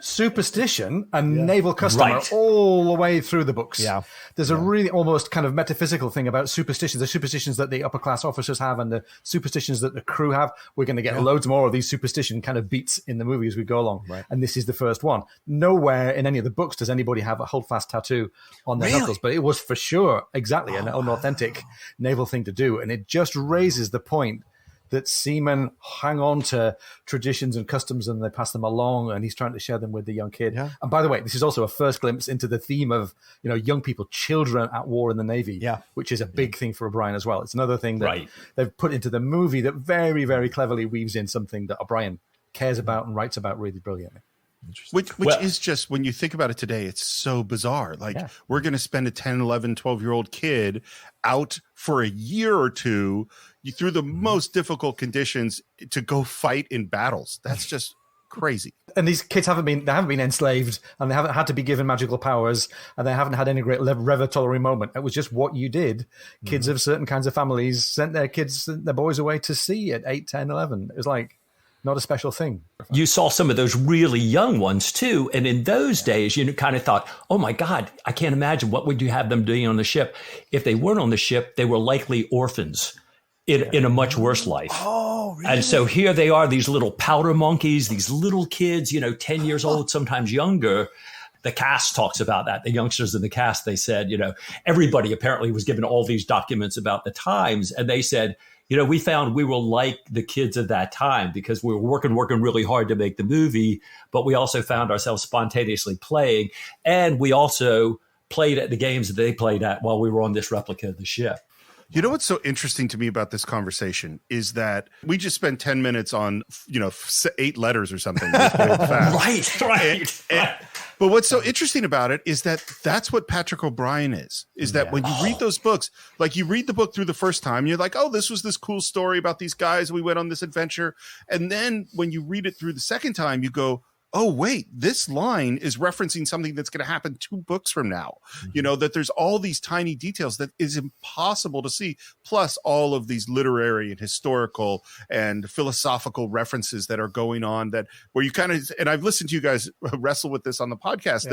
superstition and naval custom are all the way through the books. Yeah. There's a really almost kind of metaphysical thing about superstitions, the superstitions that the upper class officers have and the superstitions that the crew have. We're going to get loads more of these superstition kind of beats in the movie as we go along. Right. And this is the first one. Nowhere in any of the books does anybody have a holdfast tattoo on their knuckles, but it was for sure exactly an authentic naval thing to do. And it just raises the point that seamen hang on to traditions and customs and they pass them along, and he's trying to share them with the young kid. Yeah. And by the way, this is also a first glimpse into the theme of, young people, children at war in the Navy, which is a big thing for O'Brien as well. It's another thing that they've put into the movie that very, very cleverly weaves in something that O'Brien cares about and writes about really brilliantly. Which is just, when you think about it today, it's so bizarre. We're going to spend a 10, 11, 12-year-old kid out for a year or two through the most difficult conditions to go fight in battles. That's just crazy. And these kids haven't been enslaved, and they haven't had to be given magical powers, and they haven't had any great revelatory moment. It was just what you did. Kids of certain kinds of families sent their boys away to sea at 8, 10, 11. It was like not a special thing. You saw some of those really young ones too. And in those days, you kind of thought, oh my God, I can't imagine what would you have them doing on the ship. If they weren't on the ship, they were likely orphans in a much worse life. Oh, really? And so here they are, these little powder monkeys, these little kids, 10 years old, sometimes younger. The cast talks about that. The youngsters in the cast, they said, everybody apparently was given all these documents about the times. And they said, we found we were like the kids of that time because we were working really hard to make the movie, but we also found ourselves spontaneously playing. And we also played at the games that they played at while we were on this replica of the ship. You know what's so interesting to me about this conversation is that we just spent 10 minutes on, 8 letters or something. Right. But what's so interesting about it is that that's what Patrick O'Brien is that when you read those books, like you read the book through the first time, you're like, oh, this was this cool story about these guys. We went on this adventure. And then when you read it through the second time, you go, oh, wait, this line is referencing something that's going to happen 2 books from now. That there's all these tiny details that is impossible to see, plus all of these literary and historical and philosophical references that are going on where you kind of, and I've listened to you guys wrestle with this on the podcast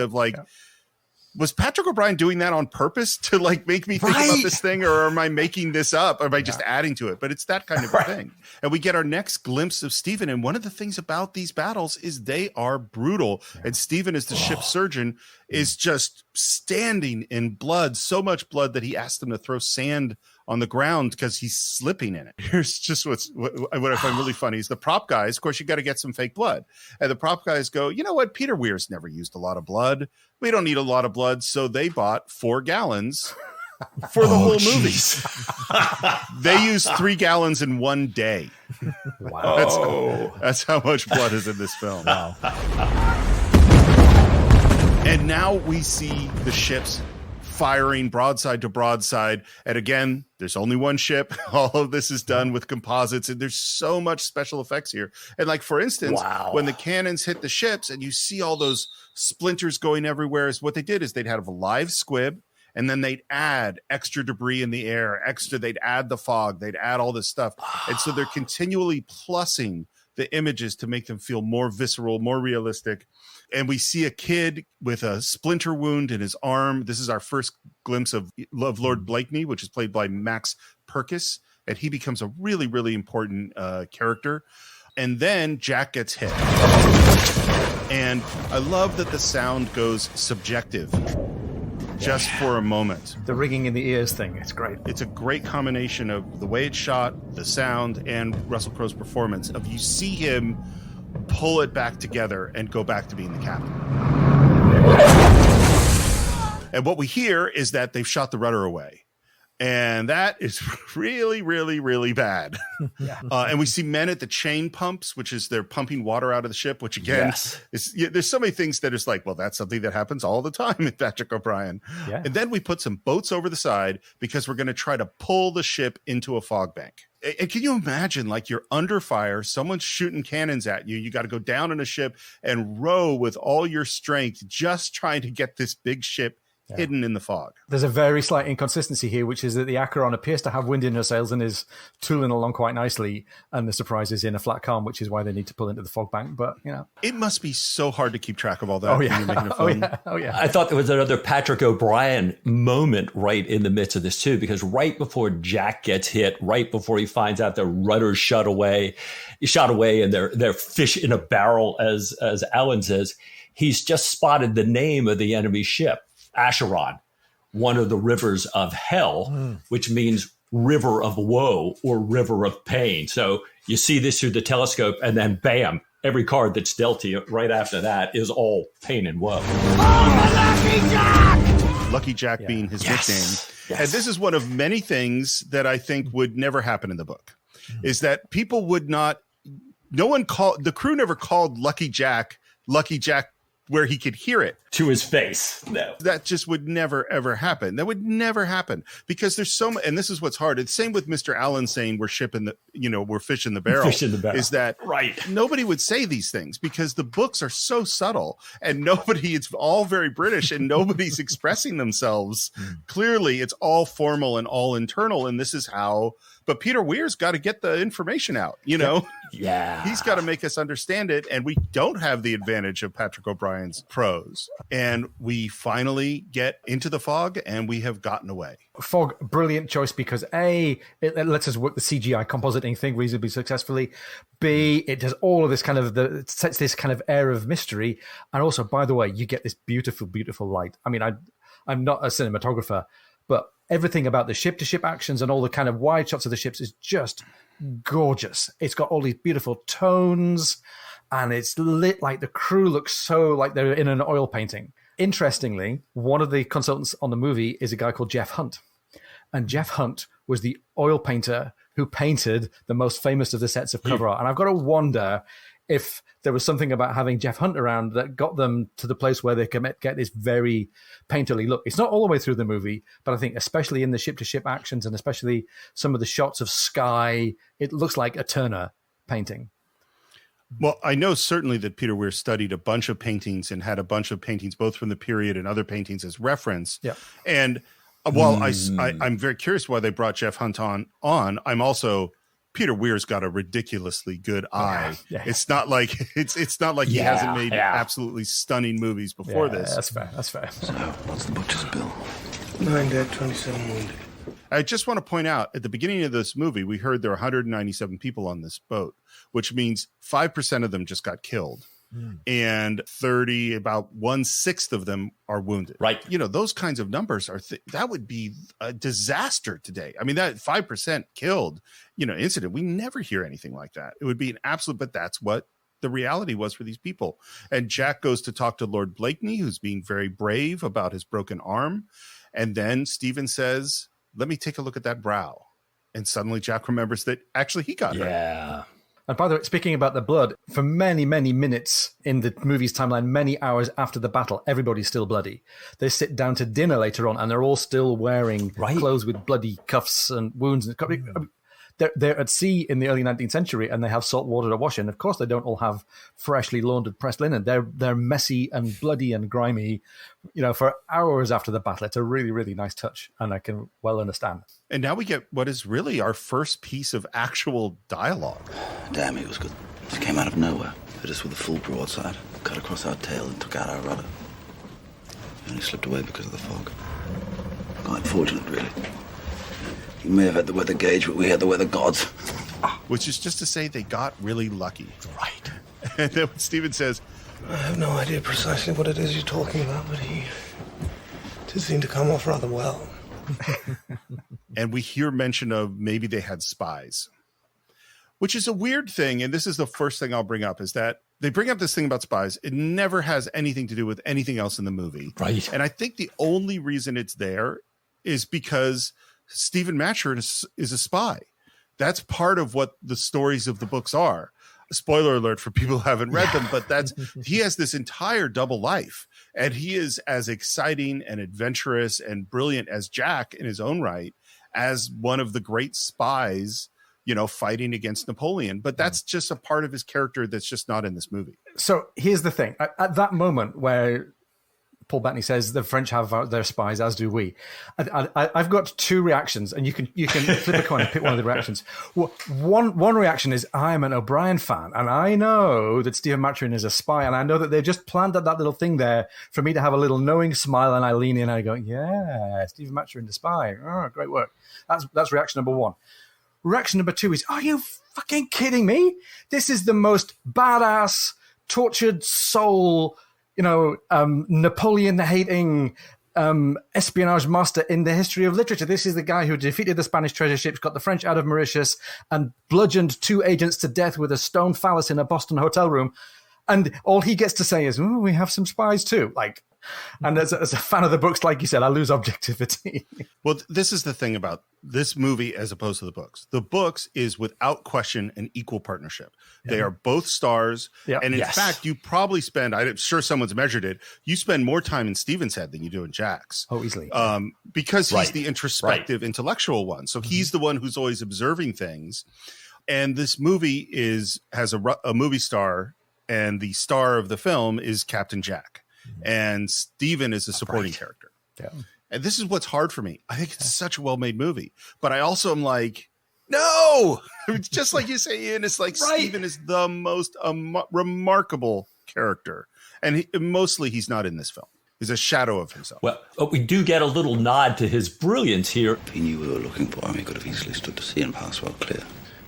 was Patrick O'Brien doing that on purpose to like make me think about this thing, or am I making this up? Or am I just adding to it? But it's that kind of a thing. And we get our next glimpse of Stephen. And one of the things about these battles is they are brutal. And Stephen, as the ship's surgeon, is just standing in blood, so much blood that he asked them to throw sand on the ground because he's slipping in it. Here's just what I find really funny is the prop guys, of course, you got to get some fake blood. And the prop guys go, you know what? Peter Weir's never used a lot of blood. We don't need a lot of blood. So they bought 4 gallons for the whole movie. They used 3 gallons in one day. Wow. That's how much blood is in this film. Wow. And now we see the ships firing broadside to broadside. And again, there's only one ship. All of this is done with composites, and there's so much special effects here. And like, for instance, when the cannons hit the ships and you see all those splinters going everywhere, is what they did is they'd have a live squib, and then they'd add extra debris in the air, they'd add the fog, they'd add all this stuff. And so they're continually plussing the images to make them feel more visceral, more realistic. And we see a kid with a splinter wound in his arm. This is our first glimpse of Lord Blakeney, which is played by Max Purkis. And he becomes a really, really important character. And then Jack gets hit. And I love that the sound goes subjective just for a moment. The ringing in the ears thing, it's great. It's a great combination of the way it's shot, the sound, and Russell Crowe's performance. Of you see him pull it back together and go back to being the captain. And what we hear is that they've shot the rudder away. And that is really, really, really bad. And we see men at the chain pumps, which is they're pumping water out of the ship, which again, there's so many things that is like, well, that's something that happens all the time in Patrick O'Brien. Yeah. And then we put some boats over the side because we're going to try to pull the ship into a fog bank. And can you imagine, like, you're under fire, someone's shooting cannons at you, you got to go down in a ship and row with all your strength just trying to get this big ship hidden in the fog. There's a very slight inconsistency here, which is that the Acheron appears to have wind in her sails and is tooling along quite nicely, and the surprise is in a flat calm, which is why they need to pull into the fog bank. But, you know, it must be so hard to keep track of all that. Oh, yeah. When you're making a film. Oh, yeah. I thought there was another Patrick O'Brien moment right in the midst of this, too, because right before Jack gets hit, right before he finds out the rudder's shot away, and they're fish in a barrel, as Alan says, he's just spotted the name of the enemy ship. Acheron, one of the rivers of hell, which means river of woe or river of pain. So you see this through the telescope, and then bam, every card that's dealt to you right after that is all pain and woe. Oh, Lucky Jack being his nickname. Yes. And this is one of many things that I think would never happen in the book, is that people would not, the crew never called Lucky Jack where he could hear it to his face. No, that just would never, ever happen. That would never happen because there's so much. And this is what's hard. It's same with Mr. Allen saying we're fish in the barrel. Fish in the barrel. Is that right? Nobody would say these things because the books are so subtle and it's all very British and nobody's expressing themselves. Clearly it's all formal and all internal. And this is how, but Peter Weir's got to get the information out, Yeah. He's got to make us understand it. And we don't have the advantage of Patrick O'Brien's prose. And we finally get into the fog and we have gotten away. Fog, brilliant choice because A, it lets us work the CGI compositing thing reasonably successfully. B, it does all of this it sets this kind of air of mystery. And also, by the way, you get this beautiful, beautiful light. I mean, I'm not a cinematographer, but everything about the ship-to-ship actions and all the kind of wide shots of the ships is just gorgeous. It's got all these beautiful tones, and it's lit like the crew looks so like they're in an oil painting. Interestingly, one of the consultants on the movie is a guy called Jeff Hunt. And Jeff Hunt was the oil painter who painted the most famous of the sets of cover art. And I've got to wonder if there was something about having Jeff Hunt around that got them to the place where they can get this very painterly look. It's not all the way through the movie, but I think especially in the ship-to-ship actions and especially some of the shots of sky, it looks like a Turner painting. Well, I know certainly that Peter Weir studied a bunch of paintings and had a bunch of paintings, both from the period and other paintings as reference. Yeah. And while I'm very curious why they brought Jeff Hunt on, I'm also Peter Weir's got a ridiculously good eye. Yeah. It's not like it's not like he hasn't made absolutely stunning movies before this. That's fair. That's fair. So, what's the butcher's bill? 9 dead, 27 wounded. I just want to point out at the beginning of this movie, we heard there are 197 people on this boat, which means 5% of them just got killed. And about 1/6 of them are wounded. Right. You know, those kinds of numbers that would be a disaster today. I mean, that 5% killed, incident. We never hear anything like that. It would be an absolute, but that's what the reality was for these people. And Jack goes to talk to Lord Blakeney, who's being very brave about his broken arm. And then Stephen says, let me take a look at that brow. And suddenly Jack remembers that actually he got hurt. Yeah. And by the way, speaking about the blood, for many, many minutes in the movie's timeline, many hours after the battle, everybody's still bloody. They sit down to dinner later on, and they're all still wearing clothes with bloody cuffs and wounds. They're at sea in the early 19th century, and they have salt water to wash in. Of course, they don't all have freshly laundered pressed linen. They're messy and bloody and grimy, for hours after the battle. It's a really, really nice touch, and I can well understand. And now we get what is really our first piece of actual dialogue. Damn, he was good. He came out of nowhere, hit us with a full broadside, cut across our tail and took out our rudder. He only slipped away because of the fog. Quite fortunate, really. He may have had the weather gauge, but we had the weather gods. Which is just to say they got really lucky. Right. And then when Stephen says, I have no idea precisely what it is you're talking about, but he did seem to come off rather well. and we hear mention of maybe they had spies, which is a weird thing. And this is the first thing I'll bring up, is that they bring up this thing about spies. It never has anything to do with anything else in the movie. Right. And I think the only reason it's there is because Stephen Maturin is a spy. That's part of what the stories of the books are. Spoiler alert for people who haven't read them, but he has this entire double life, and he is as exciting and adventurous and brilliant as Jack in his own right, as one of the great spies, fighting against Napoleon. But that's just a part of his character that's just not in this movie. So here's the thing. At that moment where Paul Bettany says the French have their spies, as do we, I've got two reactions, and you can flip a coin and pick one of the reactions. One reaction is, I'm an O'Brien fan, and I know that Stephen Maturin is a spy, and I know that they've just planted that little thing there for me to have a little knowing smile, and I lean in and I go, yeah, Stephen Maturin, the spy. Oh, great work. That's reaction number one. Reaction number two is, are you fucking kidding me? This is the most badass, tortured soul, Napoleon-hating espionage master in the history of literature. This is the guy who defeated the Spanish treasure ships, got the French out of Mauritius, and bludgeoned 2 agents to death with a stone phallus in a Boston hotel room. And all he gets to say is, we have some spies too. And as a fan of the books, like you said, I lose objectivity. Well, this is the thing about this movie as opposed to the books. The books is without question an equal partnership. Yeah. They are both stars. Yeah. And in fact, you probably spend, I'm sure someone's measured it, you spend more time in Steven's head than you do in Jack's. Oh, easily. Because he's the introspective intellectual one. So he's the one who's always observing things. And this movie has a movie star, and the star of the film is Captain Jack. And Stephen is a supporting character. Yeah. And this is what's hard for me. I think it's such a well-made movie, but I also am like, no, just like you say, Ian, it's like Stephen is the most remarkable character. And mostly he's not in this film. He's a shadow of himself. Well, we do get a little nod to his brilliance here. If he knew we were looking for him, he could have easily stood to sea and pass well clear.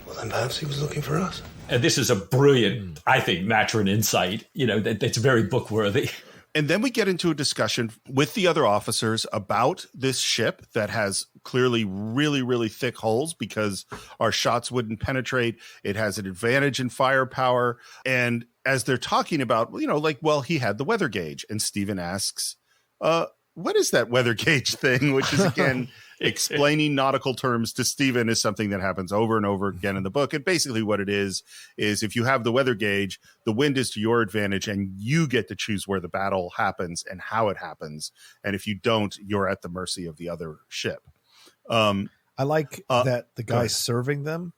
Well, then perhaps he was looking for us. And this is a brilliant, I think, Maturin insight, that's very book-worthy. And then we get into a discussion with the other officers about this ship that has clearly really, really thick hulls because our shots wouldn't penetrate. It has an advantage in firepower. And as they're talking about, he had the weather gauge. And Stephen asks, what is that weather gauge thing? Which is, again, explaining nautical terms to Stephen is something that happens over and over again in the book. And basically what it is if you have the weather gauge, the wind is to your advantage and you get to choose where the battle happens and how it happens. And if you don't, you're at the mercy of the other ship. I like that the guy serving them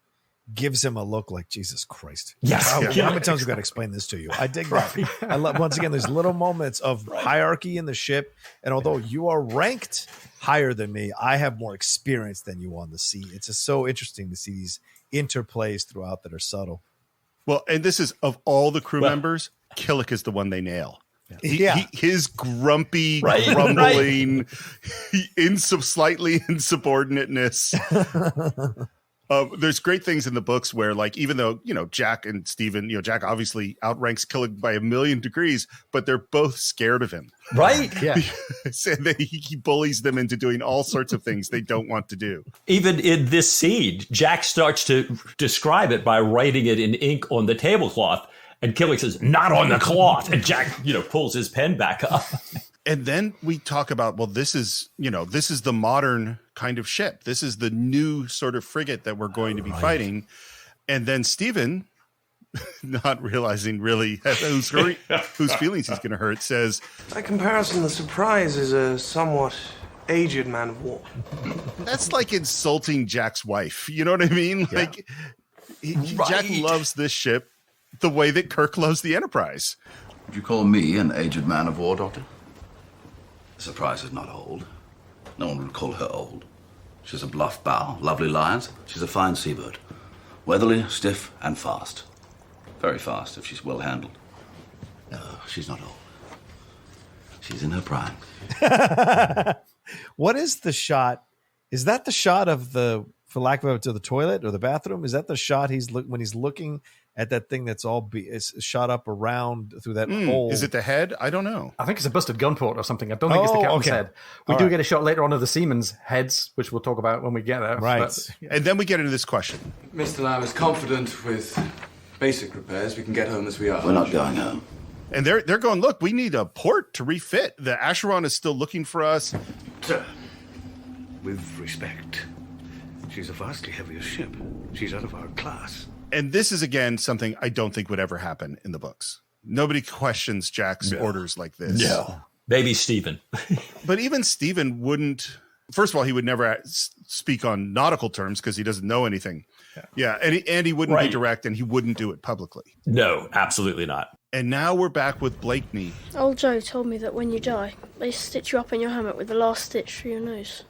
gives him a look like, Jesus Christ. Yes. How many times we got to explain this to you? I dig that. I love, once again, there's little moments of hierarchy in the ship. And although you are ranked higher than me, I have more experience than you on the sea. It's just so interesting to see these interplays throughout that are subtle. Well, and this is, of all the crew members, Killick is the one they nail. His grumpy, grumbling, slightly insubordinateness. There's great things in the books where, like, even though, Jack and Stephen, Jack obviously outranks Killick by 1,000,000 degrees, but they're both scared of him. Right. Yeah. And he bullies them into doing all sorts of things they don't want to do. Even in this scene, Jack starts to describe it by writing it in ink on the tablecloth. And Killick says, "Not on the cloth." And Jack, pulls his pen back up. And then we talk about, well, this is the modern kind of ship. This is the new sort of frigate that we're going to be fighting. And then Stephen, not realizing really whose feelings he's going to hurt, says, By comparison, the Surprise is a somewhat aged man of war. That's like insulting Jack's wife. You know what I mean? Yeah. Like, Jack loves this ship the way that Kirk loves the Enterprise. Would you call me an aged man of war, Doctor? The Surprise is not old. No one would call her old. She's a bluff bow, lovely lines. She's a fine seabird. Weatherly, stiff, and fast. Very fast if she's well handled. No, she's not old. She's in her prime. What is the shot? Is that the shot of the, for lack of to the toilet or the bathroom? Is that the shot when he's looking at that thing that's all it's shot up around through that hole? Is it the head? I don't know. I think it's a busted gun port or something. I don't think it's the captain's head. We do get a shot later on of the seamen's heads, which we'll talk about when we get there. Right. But, And then we get into this question. Mr. Lamb is confident with basic repairs we can get home as we are. We're not going home. And they're going, look, we need a port to refit. The Acheron is still looking for us. Sir, with respect, she's a vastly heavier ship. She's out of our class. And this is, again, something I don't think would ever happen in the books. Nobody questions Jack's orders like this. No. Maybe Stephen. But even Stephen wouldn't. First of all, he would never speak on nautical terms because he doesn't know anything. Yeah. And he wouldn't be direct, and he wouldn't do it publicly. No, absolutely not. And now we're back with Blakeney. Old Joe told me that when you die, they stitch you up in your hammock with the last stitch through your nose,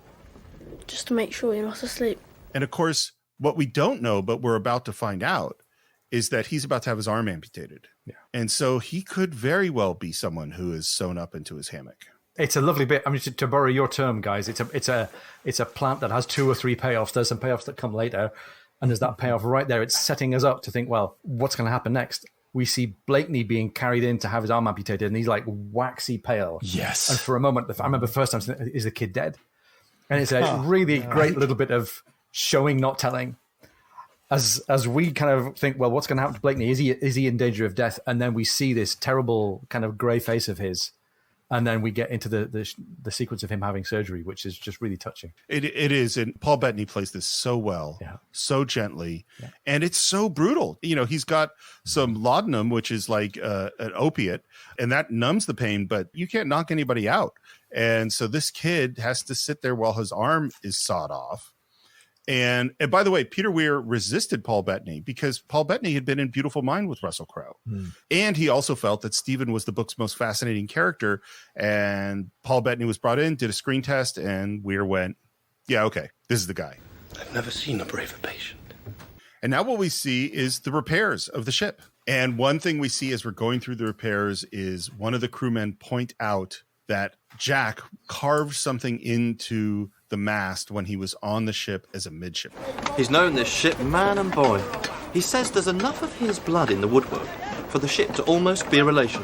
just to make sure you're not asleep. And of course, what we don't know, but we're about to find out, is that he's about to have his arm amputated. Yeah. And so he could very well be someone who is sewn up into his hammock. It's a lovely bit. I mean, to borrow your term, guys, it's a plant that has 2 or 3 payoffs. There's some payoffs that come later, and there's that payoff right there. It's setting us up to think, well, what's going to happen next? We see Blakeney being carried in to have his arm amputated, and he's like waxy pale. Yes. And for a moment, I remember the first time, is the kid dead? And it's a really great little bit of showing, not telling. As we kind of think, well, what's going to happen to Blakeney? Is he in danger of death? And then we see this terrible kind of grey face of his, and then we get into the sequence of him having surgery, which is just really touching. It is, and Paul Bettany plays this so well, so gently, and it's so brutal. He's got some laudanum, which is like an opiate, and that numbs the pain, but you can't knock anybody out. And so this kid has to sit there while his arm is sawed off. And by the way, Peter Weir resisted Paul Bettany because Paul Bettany had been in Beautiful Mind with Russell Crowe. And he also felt that Stephen was the book's most fascinating character. And Paul Bettany was brought in, did a screen test, and Weir went, yeah, okay, this is the guy. I've never seen a braver patient. And now what we see is the repairs of the ship. And one thing we see as we're going through the repairs is one of the crewmen point out that Jack carved something into the mast when he was on the ship as a midshipman. He's known this ship man and boy. He says there's enough of his blood in the woodwork for the ship to almost be a relation.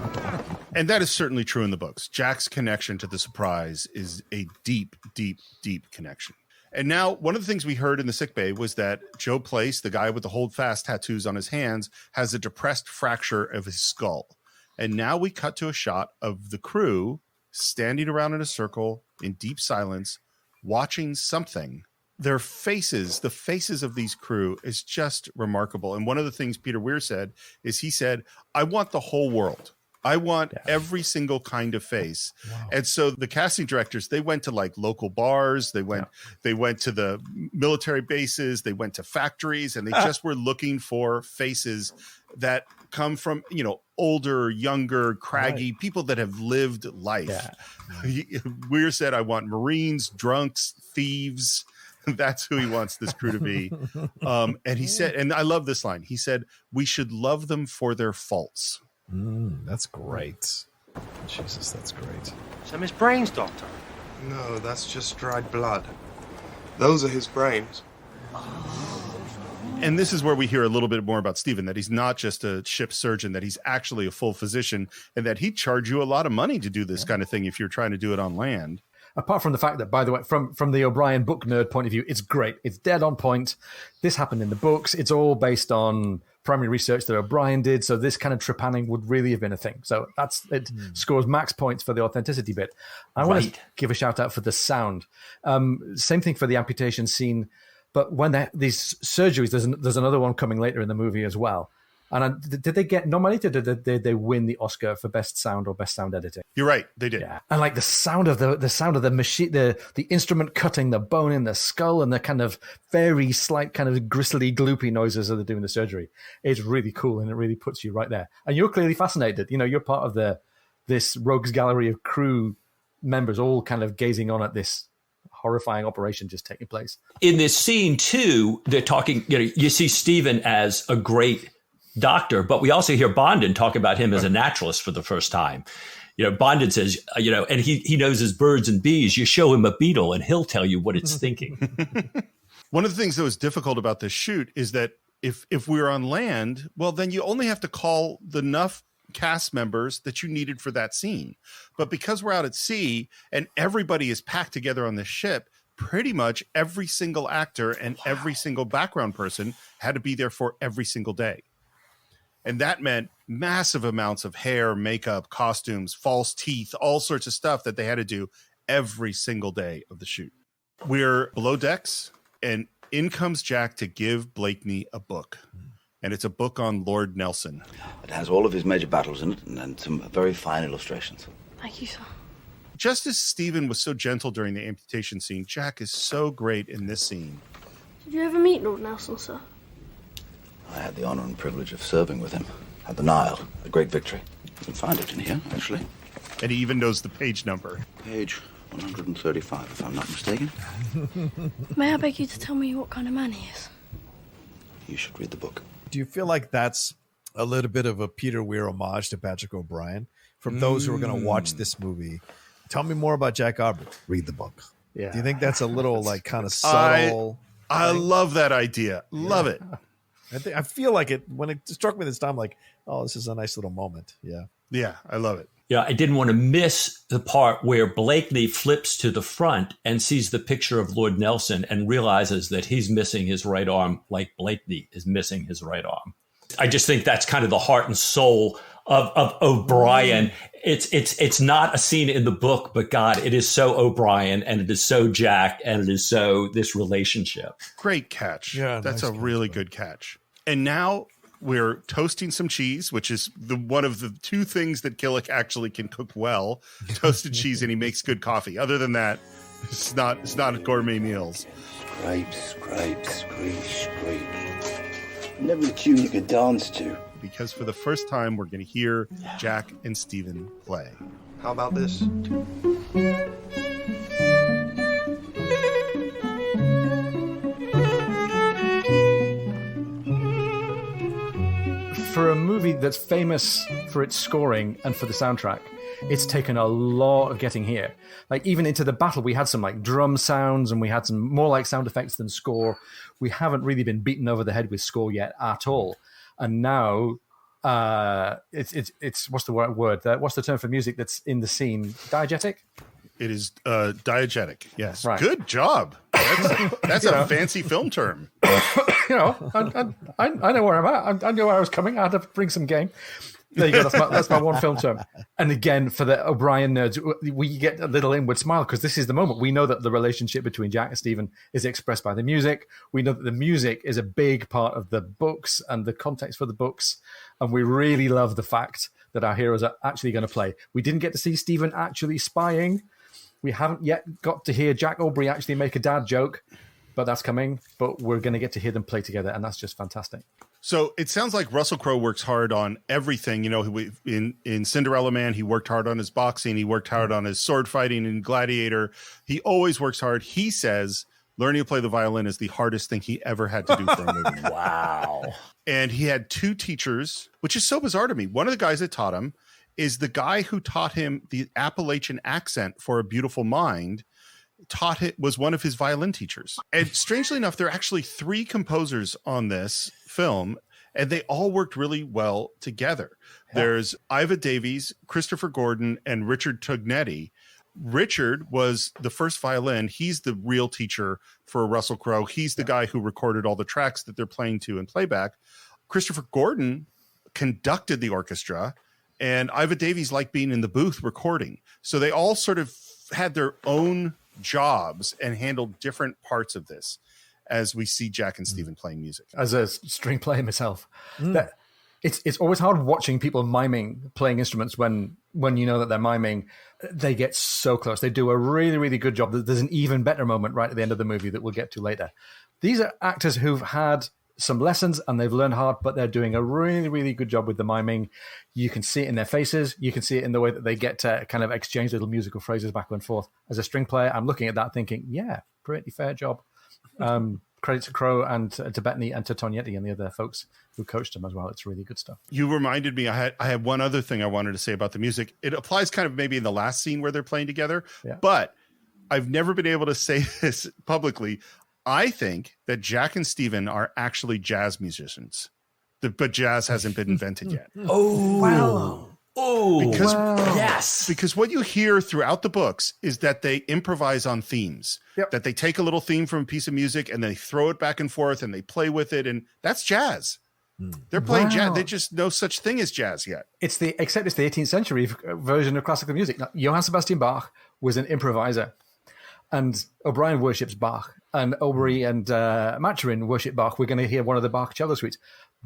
And that is certainly true in the books. Jack's connection to the Surprise is a deep, deep, deep connection. And now one of the things we heard in the sickbay was that Joe Place, the guy with the holdfast tattoos on his hands, has a depressed fracture of his skull. And now we cut to a shot of the crew standing around in a circle in deep silence, watching something. Their faces, the faces of these crew is just remarkable. And one of the things Peter Weir said is he said, I want the whole world I want every single kind of face. Wow. And so the casting directors, they went to like local bars, they went to the military bases, they went to factories, and they just were looking for faces that come from, older, younger, craggy people that have lived life. Yeah. Weir said, I want Marines, drunks, thieves. That's who he wants this crew to be. And he said, and I love this line, he said, we should love them for their faults. That's great. Jesus, that's great. So his brains, Doctor? No, that's just dried blood. Those are his brains. And this is where we hear a little bit more about Stephen, that he's not just a ship surgeon, that he's actually a full physician, and that he'd charge you a lot of money to do this kind of thing if you're trying to do it on land. Apart from the fact that, by the way, from the O'Brien book nerd point of view, it's great. It's dead on point. This happened in the books. It's all based on primary research that O'Brien did. So this kind of trepanning would really have been a thing. So it scores max points for the authenticity bit. I want to give a shout out for the sound. Same thing for the amputation scene. But when these surgeries, there's another one coming later in the movie as well. And did they get nominated, or did they win the Oscar for best sound or best sound editing? You're right, they did. Yeah, and like the sound of the machine, the instrument cutting the bone in the skull, and the kind of very slight kind of gristly, gloopy noises as they're doing the surgery. It's really cool, and it really puts you right there. And you're clearly fascinated. You're part of this rogues gallery of crew members, all kind of gazing on at this horrifying operation just taking place. In this scene too, they're talking. You see Stephen as a great doctor, but we also hear Bondin talk about him as a naturalist for the first time. Bondin says, and he knows his birds and bees. You show him a beetle and he'll tell you what it's thinking. One of the things that was difficult about this shoot is that if we were on land, well, then you only have to call enough cast members that you needed for that scene. But because we're out at sea and everybody is packed together on this ship, pretty much every single actor and every single background person had to be there for every single day. And that meant massive amounts of hair, makeup, costumes, false teeth, all sorts of stuff that they had to do every single day of the shoot. We're below decks, and in comes Jack to give Blakeney a book. And it's a book on Lord Nelson. It has all of his major battles in it and some very fine illustrations. Thank you, sir. Just as Stephen was so gentle during the amputation scene, Jack is so great in this scene. Did you ever meet Lord Nelson, sir? I had the honor and privilege of serving with him at the Nile, a great victory. You can find it in here, actually. And he even knows the page number. Page 135, if I'm not mistaken. May I beg you to tell me what kind of man he is? You should read the book. Do you feel like that's a little bit of a Peter Weir homage to Patrick O'Brien? From those who are going to watch this movie, tell me more about Jack Aubrey. Read the book. Yeah. Do you think that's a little kind of subtle? I love that idea. Love it. I feel like it when it struck me this time, like, oh, this is a nice little moment. Yeah, I love it. Yeah, I didn't want to miss the part where Blakeney flips to the front and sees the picture of Lord Nelson and realizes that he's missing his right arm, like Blakeney is missing his right arm. I just think that's kind of the heart and soul of O'Brien. It's not a scene in the book, but God, it is so O'Brien, and it is so Jack, and it is so this relationship. Great catch. Yeah, that's a really good catch. And now we're toasting some cheese, which is one of the two things that Killick actually can cook well: toasted cheese, and he makes good coffee. Other than that, it's not gourmet meals. Scrape, scrape, screech, screech. Never a tune you could dance to. Because for the first time, we're going to hear Jack and Stephen play. How about this? For a movie that's famous for its scoring and for the soundtrack, it's taken a lot of getting here. Like even into the battle, we had some like drum sounds and we had some more like sound effects than score. We haven't really been beaten over the head with score yet at all. And now it's what's the word? What's the term for music that's in the scene? Diegetic? It is diegetic. Yes. Right. Good job. That's a fancy film term. I know where I'm at. I know where I was coming. I had to bring some game. There you go. That's my one film term. And again, for the O'Brien nerds, we get a little inward smile because this is the moment. We know that the relationship between Jack and Stephen is expressed by the music. We know that the music is a big part of the books and the context for the books. And we really love the fact that our heroes are actually going to play. We didn't get to see Stephen actually spying. We haven't yet got to hear Jack Aubrey actually make a dad joke, but that's coming. But we're going to get to hear them play together, and that's just fantastic. So it sounds like Russell Crowe works hard on everything. You know, in Cinderella Man, he worked hard on his boxing. He worked hard on his sword fighting in Gladiator. He always works hard. He says learning to play the violin is the hardest thing he ever had to do for a movie. Wow. And he had 2 teachers, which is so bizarre to me. One of the guys that taught him is the guy who taught him the Appalachian accent for A Beautiful Mind. Was one of his violin teachers. And strangely enough, there are actually 3 composers on this film, and they all worked really well together. Yeah. There's Iva Davies, Christopher Gordon, and Richard Tugnetti. Richard was the first violin. He's the real teacher for Russell Crowe. He's the guy who recorded all the tracks that they're playing to in playback. Christopher Gordon conducted the orchestra, and Iva Davies liked being in the booth recording. So they all sort of had their own jobs and handled different parts of this as we see Jack and Stephen playing music. As a string player myself, that it's always hard watching people miming, playing instruments when you know that they're miming. They get so close. They do a really, really good job. There's an even better moment right at the end of the movie that we'll get to later. These are actors who've had some lessons and they've learned hard, but they're doing a really, really good job with the miming. You can see it in their faces. You can see it in the way that they get to kind of exchange little musical phrases back and forth. As a string player, I'm looking at that thinking, yeah, pretty fair job. Credit to Crowe and to Bettany and to Tognetti and the other folks who coached him as well. It's really good stuff. You reminded me, I had one other thing I wanted to say about the music. It applies kind of maybe in the last scene where they're playing together, but I've never been able to say this publicly. I think that Jack and Stephen are actually jazz musicians, but jazz hasn't been invented yet. Oh, wow. Oh, yes. Because what you hear throughout the books is that they improvise on themes, that they take a little theme from a piece of music and they throw it back and forth and they play with it. And that's jazz. They're playing jazz. They just no such thing as jazz yet. Except it's the 18th century version of classical music. Now, Johann Sebastian Bach was an improviser, and O'Brien worships Bach, and Aubrey and Maturin worship Bach. We're going to hear one of the Bach cello suites.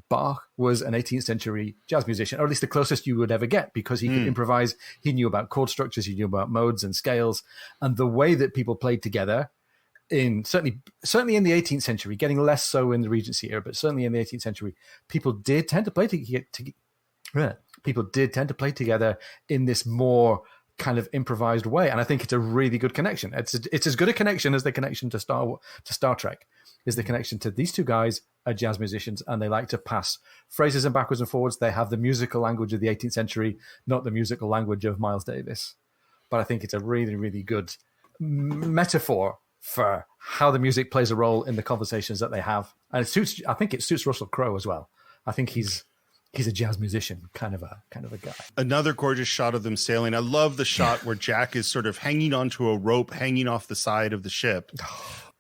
Bach was an 18th century jazz musician, or at least the closest you would ever get, because he could improvise. He knew about chord structures, he knew about modes and scales, and the way that people played together certainly in the 18th century, getting less so in the Regency era, but certainly in the 18th century, people did tend to play together in this more kind of improvised way. And I think it's a really good connection. It's as good a connection as the connection to Star Trek is the connection to these 2 guys are jazz musicians, and they like to pass phrases and backwards and forwards. They have the musical language of the 18th century, not the musical language of Miles Davis. But I think it's a really, really good metaphor for how the music plays a role in the conversations that they have. And I think it suits Russell Crowe as well. I think he's a jazz musician, kind of a guy. Another gorgeous shot of them sailing. I love the shot where Jack is sort of hanging onto a rope, hanging off the side of the ship.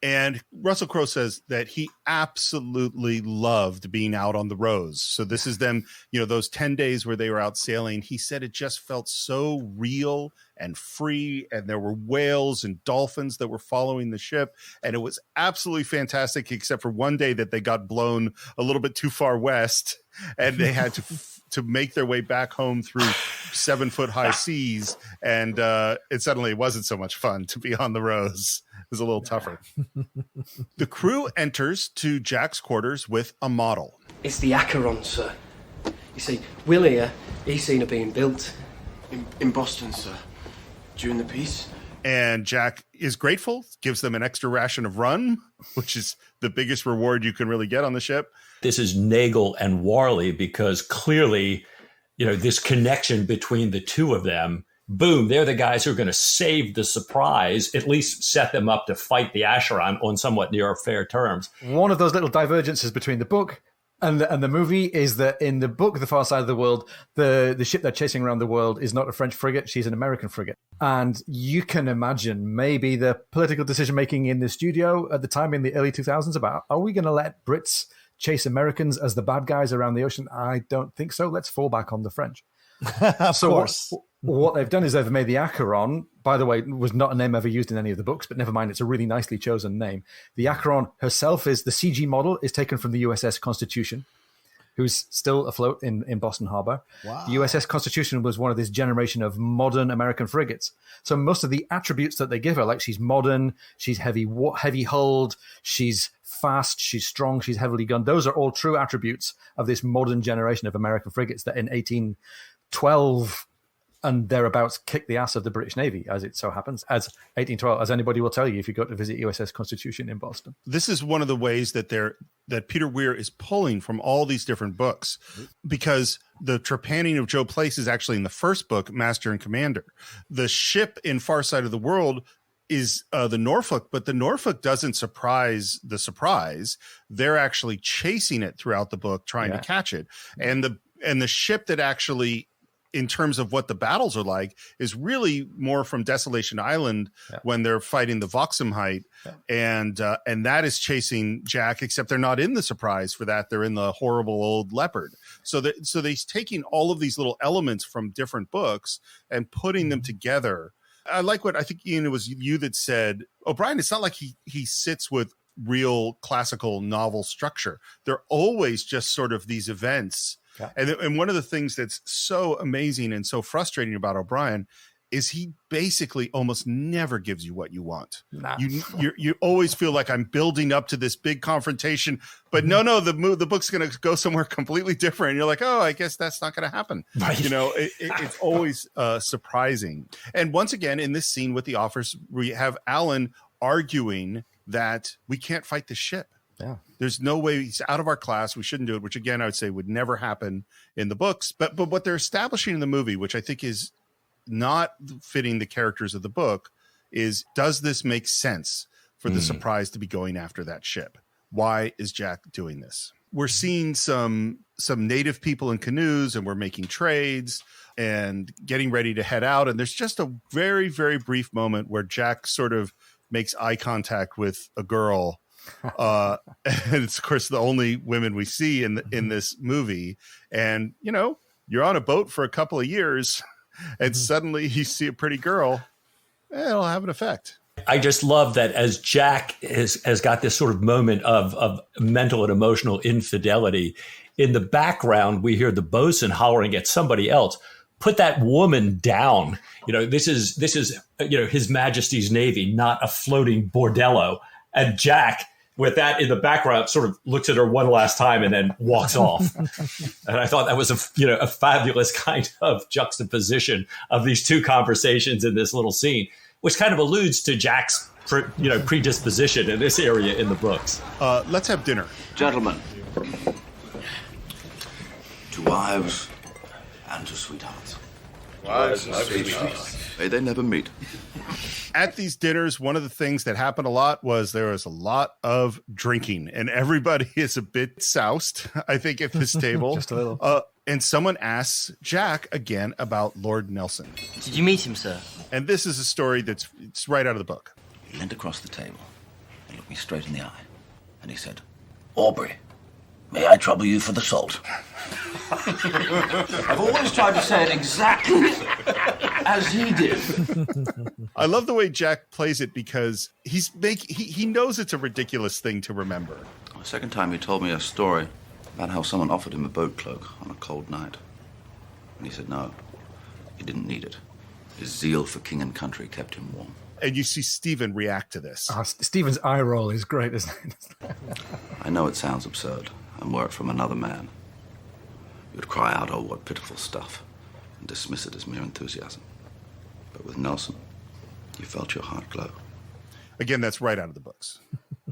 And Russell Crowe says that he absolutely loved being out on the Rose. So this is them, those 10 days where they were out sailing. He said it just felt so real and free, and there were whales and dolphins that were following the ship. And it was absolutely fantastic, except for one day that they got blown a little bit too far west, and they had to make their way back home through 7-foot high seas. And it suddenly wasn't so much fun to be on the Rose. It was a little tougher. The crew enters to Jack's quarters with a model. It's the Acheron, sir. You see, Will here, he's seen it being built. In Boston, sir. During the peace. And Jack is grateful, gives them an extra ration of rum, which is the biggest reward you can really get on the ship. This is Nagel and Warley, because clearly, this connection between the 2 of them, boom, they're the guys who are going to save the surprise, at least set them up to fight the Acheron on somewhat near fair terms. One of those little divergences between the book and the movie is that in the book, The Far Side of the World, the ship they're chasing around the world is not a French frigate, she's an American frigate. And you can imagine maybe the political decision-making in the studio at the time in the early 2000s about, are we going to let Brits chase Americans as the bad guys around the ocean? I don't think so. Let's fall back on the French. Of course. What they've done is they've made the Acheron, by the way, was not a name ever used in any of the books, but never mind, it's a really nicely chosen name. The Acheron herself the CG model is taken from the USS Constitution, who's still afloat in Boston Harbor. Wow. The USS Constitution was one of this generation of modern American frigates. So most of the attributes that they give her, like she's modern, she's heavy hulled, she's fast, she's strong, she's heavily gunned, those are all true attributes of this modern generation of American frigates that in 1812 and thereabouts kicked the ass of the British Navy, as it so happens, as 1812, as anybody will tell you if you go to visit USS Constitution in Boston. This is one of the ways that Peter Weir is pulling from all these different books, because the trepanning of Joe Place is actually in the first book, Master and Commander. The ship in Far Side of the World is the Norfolk, but the Norfolk doesn't surprise the surprise. They're actually chasing it throughout the book, trying to catch it. And the ship that actually, in terms of what the battles are like, is really more from Desolation Island when they're fighting the Voxenheit, and that is chasing Jack, except they're not in the surprise for that. They're in the horrible old Leopard. So they're taking all of these little elements from different books and putting them together. I like what I think, Ian, it was you that said, O'Brien, it's not like he sits with real classical novel structure. They're always just sort of these events. Yeah. And one of the things that's so amazing and so frustrating about O'Brien is he basically almost never gives you what you want. Nah. You always feel like I'm building up to this big confrontation, but no, the book's going to go somewhere completely different. And you're like, oh, I guess that's not going to happen. Right. It's always surprising. And once again, in this scene with the officers, we have Alan arguing that we can't fight the ship. Yeah. There's no way, he's out of our class. We shouldn't do it, which again, I would say would never happen in the books. But what they're establishing in the movie, which I think is not fitting the characters of the book, is, does this make sense for the surprise to be going after that ship? Why is Jack doing this? We're seeing some native people in canoes, and we're making trades and getting ready to head out. And there's just a very, very brief moment where Jack sort of makes eye contact with a girl. And it's of course the only women we see in this movie, and you're on a boat for a couple of years and suddenly you see a pretty girl, it'll have an effect. I just love that as Jack has got this sort of moment of mental and emotional infidelity, in the background we hear the bosun hollering at somebody else, put that woman down. This is His Majesty's Navy, not a floating bordello. And Jack, with that in the background, sort of looks at her one last time and then walks off. And I thought that was a fabulous kind of juxtaposition of these two conversations in this little scene, which kind of alludes to Jack's predisposition in this area in the books. Let's have dinner. Gentlemen, to wives and to sweethearts. Wives and sweethearts. May they never meet. At these dinners, one of the things that happened a lot was there was a lot of drinking, and everybody is a bit soused, I think, at this table. Just a little. And someone asks Jack again about Lord Nelson. Did you meet him, sir? And this is a story it's right out of the book. He leaned across the table and looked me straight in the eye, and he said, "Aubrey, may I trouble you for the salt?" I've always tried to say it exactly as he did. I love the way Jack plays it, because he knows it's a ridiculous thing to remember. The second time he told me a story about how someone offered him a boat cloak on a cold night. And he said no, he didn't need it. His zeal for king and country kept him warm. And you see Stephen react to this. Stephen's eye roll is great, isn't it? I know it sounds absurd, and were it from another man, you would cry out, "Oh, what pitiful stuff," and dismiss it as mere enthusiasm. But with Nelson, you felt your heart glow. Again, that's right out of the books.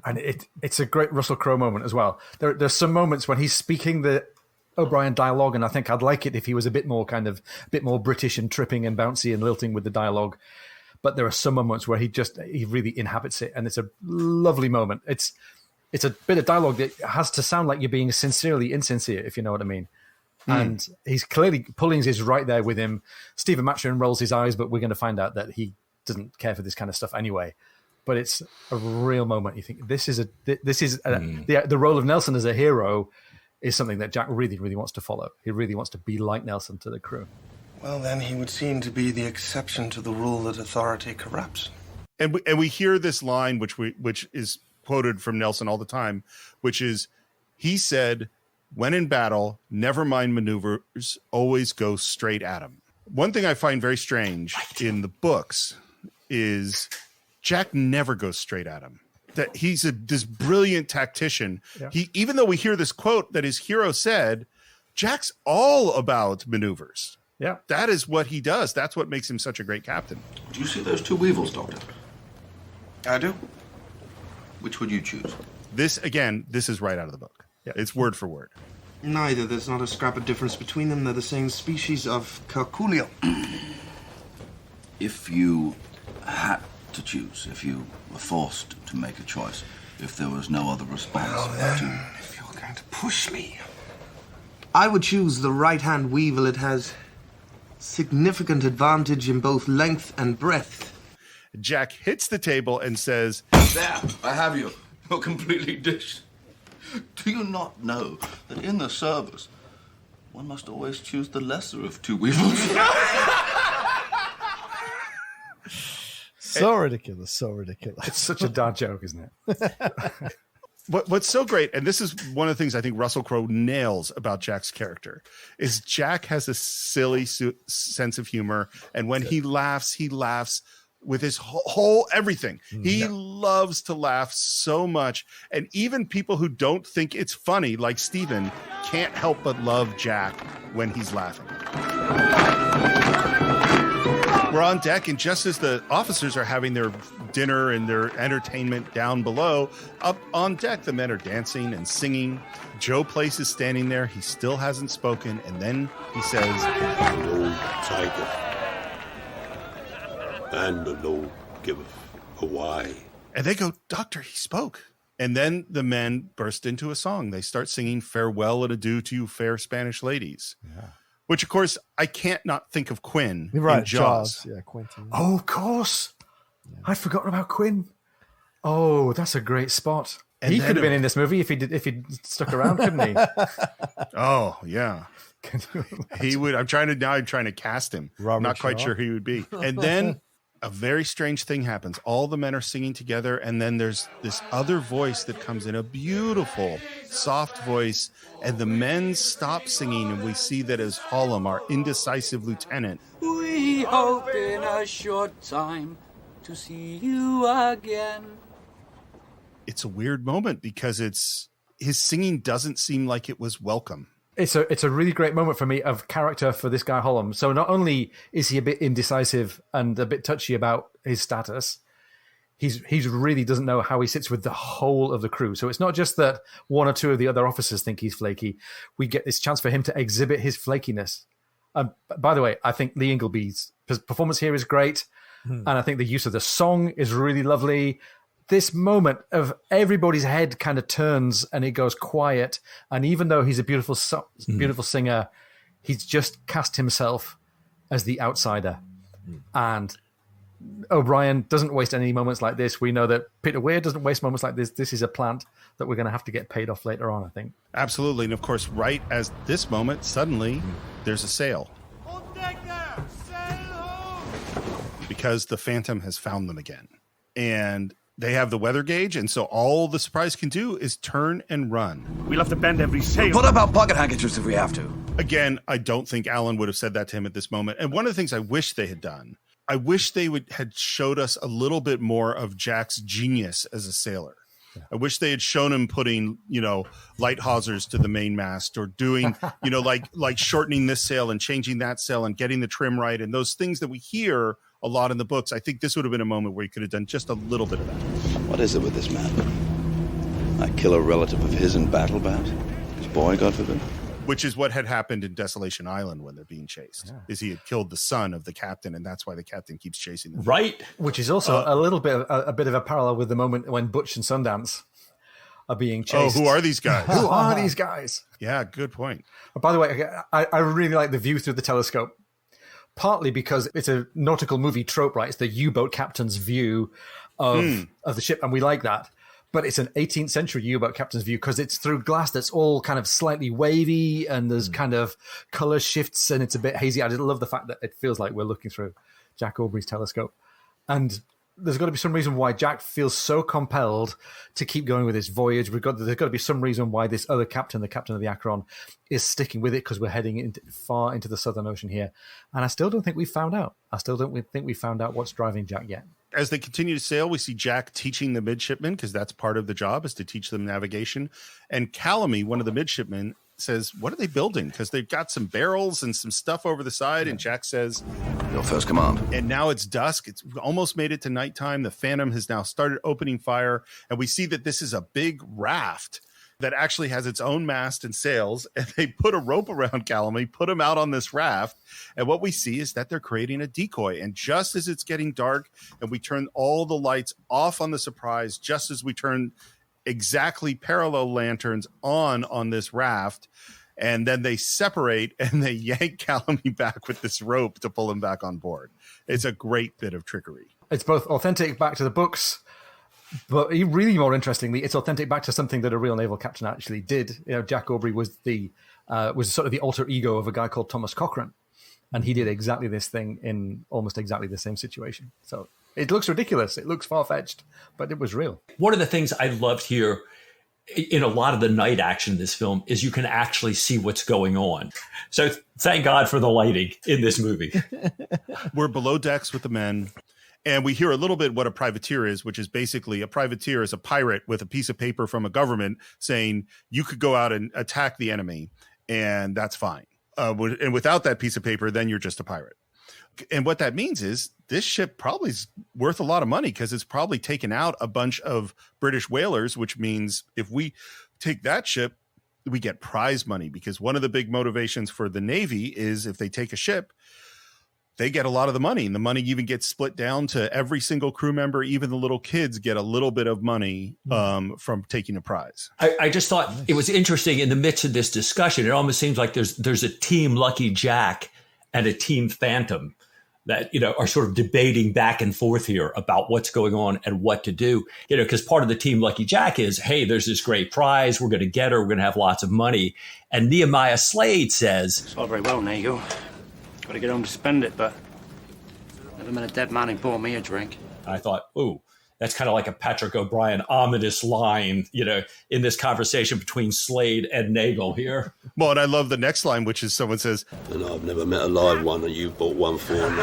And it's a great Russell Crowe moment as well. There's some moments when he's speaking the O'Brien dialogue, and I think I'd like it if he was a bit more British and tripping and bouncy and lilting with the dialogue. But there are some moments where he really inhabits it, and it's a lovely moment. It's a bit of dialogue that has to sound like you're being sincerely insincere, if you know what I mean. And he's clearly Pullings is right there with him. Stephen Maturin rolls his eyes, but we're going to find out that he doesn't care for this kind of stuff anyway. But it's a real moment. You think the role of Nelson as a hero is something that Jack really, really wants to follow. He really wants to be like Nelson to the crew. Well, then he would seem to be the exception to the rule that authority corrupts. And we hear this line, which is quoted from Nelson all the time, which is, he said, When in battle, never mind maneuvers, always go straight at him. One thing I find very strange in the books is Jack never goes straight at him. That he's this brilliant tactician. Yeah. Even though we hear this quote that his hero said, Jack's all about maneuvers. Yeah. That is what he does. That's what makes him such a great captain. Do you see those two weevils, Doctor? I do. Which would you choose? This is right out of the book. Yeah. It's word for word. Neither. There's not a scrap of difference between them. They're the same species of Curculio. If you had to choose, if you were forced to make a choice, if there was no other response If you're going to push me, I would choose the right-hand weevil. It has significant advantage in both length and breadth. Jack hits the table and says, There, I have you. You're completely dished. Do you not know that in the service, one must always choose the lesser of two weevils? So ridiculous, so ridiculous. It's such a dad joke, isn't it? What's so great, and this is one of the things I think Russell Crowe nails about Jack's character, is Jack has a silly sense of humor, and when he laughs with his whole everything. He loves to laugh so much, and even people who don't think it's funny, like Stephen, can't help but love Jack when he's laughing. We're on deck, and just as the officers are having their dinner and their entertainment down below, up on deck, the men are dancing and singing. Joe Place is standing there. He still hasn't spoken, and then he says, "No tiger, and no giveth away." And they go, "Doctor, he spoke." And then the men burst into a song. They start singing "Farewell and Adieu to You, Fair Spanish Ladies." Yeah. Which, of course, I can't not think of Quinn in Jaws. Yeah, Quentin. Oh, of course. Yeah. I'd forgotten about Quinn. Oh, that's a great spot. And he could have been in this movie if he'd stuck around, couldn't he? Oh, yeah. He would. I'm trying to cast him. I'm not quite sure who he would be. And then a very strange thing happens. All the men are singing together, and then there's this other voice that comes in, a beautiful, soft voice, and the men stop singing, and we see that as Hollum, our indecisive lieutenant. We hope in a short time to see you again. It's a weird moment because his singing doesn't seem like it was welcome. It's a really great moment for me of character for this guy Hollum. So not only is he a bit indecisive and a bit touchy about his status, he's really doesn't know how he sits with the whole of the crew. So it's not just that one or two of the other officers think he's flaky. We get this chance for him to exhibit his flakiness. By the way, I think Lee Ingleby's performance here is great, and I think the use of the song is really lovely. This moment of everybody's head kind of turns and it goes quiet. And even though he's a beautiful singer, he's just cast himself as the outsider. And O'Brien doesn't waste any moments like this. We know that Peter Weir doesn't waste moments like this. This is a plant that we're going to have to get paid off later on, I think. Absolutely. And of course, right as this moment, suddenly there's a sail. Because the Phantom has found them again. And they have the weather gauge, and so all the Surprise can do is turn and run. We'll have to bend every sail. What about pocket handkerchiefs if we have to? Again, I don't think Alan would have said that to him at this moment. And one of the things I wish they had done, I wish they had showed us a little bit more of Jack's genius as a sailor. Yeah. I wish they had shown him putting, light hawsers to the mainmast, or doing, like shortening this sail and changing that sail and getting the trim right, and those things that we hear a lot in the books. I think this would have been a moment where he could have done just a little bit of that. What is it with this man? I kill a relative of his in battle, perhaps? His boy, God forbid? Which is what had happened in Desolation Island when they're being chased. Yeah. Is he had killed the son of the captain, and that's why the captain keeps chasing them. Right. Which is also a bit of a parallel with the moment when Butch and Sundance are being chased. Oh, who are these guys? Who are these guys? Yeah, good point. By the way, I really like the view through the telescope. Partly because it's a nautical movie trope, right? It's the U-boat captain's view of the ship, and we like that. But it's an 18th century U-boat captain's view because it's through glass that's all kind of slightly wavy, and there's kind of color shifts, and it's a bit hazy. I just love the fact that it feels like we're looking through Jack Aubrey's telescope. And there's got to be some reason why Jack feels so compelled to keep going with this voyage. There's got to be some reason why this other captain, the captain of the Acheron, is sticking with it, because we're heading far into the Southern Ocean here. And I still don't think we've found out. I still don't think we found out what's driving Jack yet. As they continue to sail, we see Jack teaching the midshipmen, because that's part of the job, is to teach them navigation. And Calamy, one of the midshipmen, says, what are they building? Because they've got some barrels and some stuff over the side. And Jack says, your first command. And now it's dusk. It's almost made it to nighttime. The Phantom has now started opening fire. And we see that this is a big raft that actually has its own mast and sails. And they put a rope around Calamy, put him out on this raft. And what we see is that they're creating a decoy. And just as it's getting dark and we turn all the lights off on the Surprise, just as we turn exactly parallel lanterns on this raft, and then they separate and they yank Calamy back with this rope to pull him back on board. It's a great bit of trickery. It's both authentic back to the books, but really more interestingly, it's authentic back to something that a real naval captain actually did. Jack Aubrey was sort of the alter ego of a guy called Thomas Cochrane, and he did exactly this thing in almost exactly the same situation. So it looks ridiculous. It looks far-fetched, but it was real. One of the things I loved here in a lot of the night action in this film is you can actually see what's going on. So thank God for the lighting in this movie. We're below decks with the men, and we hear a little bit what a privateer is, which is basically a privateer is a pirate with a piece of paper from a government saying you could go out and attack the enemy, and that's fine. And without that piece of paper, then you're just a pirate. And what that means is this ship probably is worth a lot of money, because it's probably taken out a bunch of British whalers, which means if we take that ship, we get prize money, because one of the big motivations for the Navy is if they take a ship, they get a lot of the money, and the money even gets split down to every single crew member. Even the little kids get a little bit of money from taking a prize. I just thought it was interesting in the midst of this discussion. It almost seems like there's a team Lucky Jack and a team Phantom that, are sort of debating back and forth here about what's going on and what to do, because part of the team Lucky Jack is, hey, there's this great prize. We're going to get her. We're going to have lots of money. And Nehemiah Slade says, it's all very well, Nego. Got to get home to spend it, but never met a dead man who bought me a drink. I thought, ooh, that's kind of like a Patrick O'Brien ominous line, in this conversation between Slade and Nagel here. Well, and I love the next line, which is someone says, and I've never met a live one, and you've bought one for me.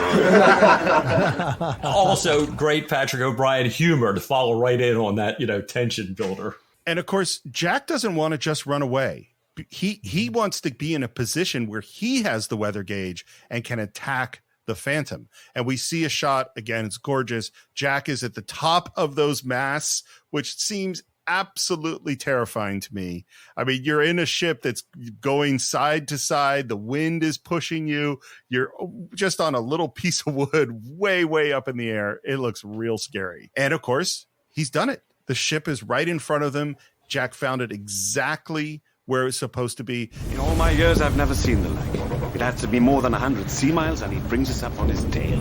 Also, great Patrick O'Brien humor to follow right in on that, tension builder. And of course, Jack doesn't want to just run away. He wants to be in a position where he has the weather gauge and can attack the Phantom. And we see a shot, again, it's gorgeous. Jack is at the top of those masts, which seems absolutely terrifying to me. I mean, you're in a ship that's going side to side. The wind is pushing you. You're just on a little piece of wood way, way up in the air. It looks real scary. And of course, he's done it. The ship is right in front of them. Jack found it exactly where it's supposed to be. In all my years, I've never seen the like. It had to be more than 100 sea miles, and he brings us up on his tail.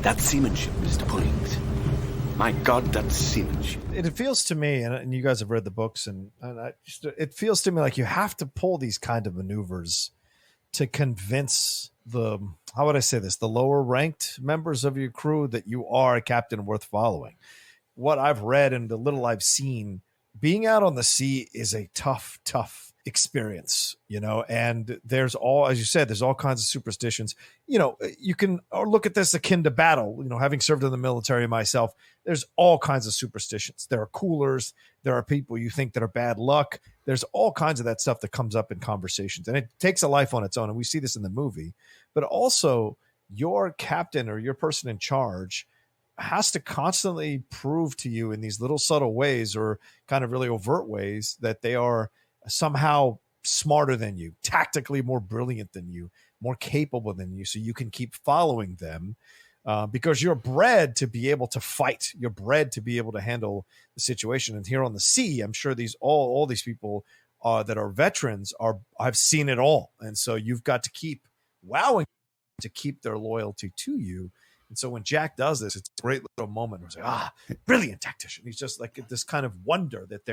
That's seamanship, Mr. Pullings. My God, that's seamanship. It feels to me, and you guys have read the books, and it feels to me like you have to pull these kind of maneuvers to convince the lower ranked members of your crew that you are a captain worth following. What I've read and the little I've seen, being out on the sea is a tough experience, and there's as you said, there's all kinds of superstitions. You can look at this akin to battle, having served in the military myself, there's all kinds of superstitions. There are coolers, there are people you think that are bad luck. There's all kinds of that stuff that comes up in conversations, and it takes a life on its own. And we see this in the movie, but also your captain or your person in charge has to constantly prove to you in these little subtle ways or kind of really overt ways that they are somehow smarter than you, tactically more brilliant than you, more capable than you, so you can keep following them because you're bred to be able to fight. You're bred to be able to handle the situation. And here on the sea, I'm sure all these people that are veterans I've seen it all. And so you've got to keep wowing to keep their loyalty to you. And so when Jack does this, it's a great little moment where it's like, brilliant tactician. He's just like this kind of wonder that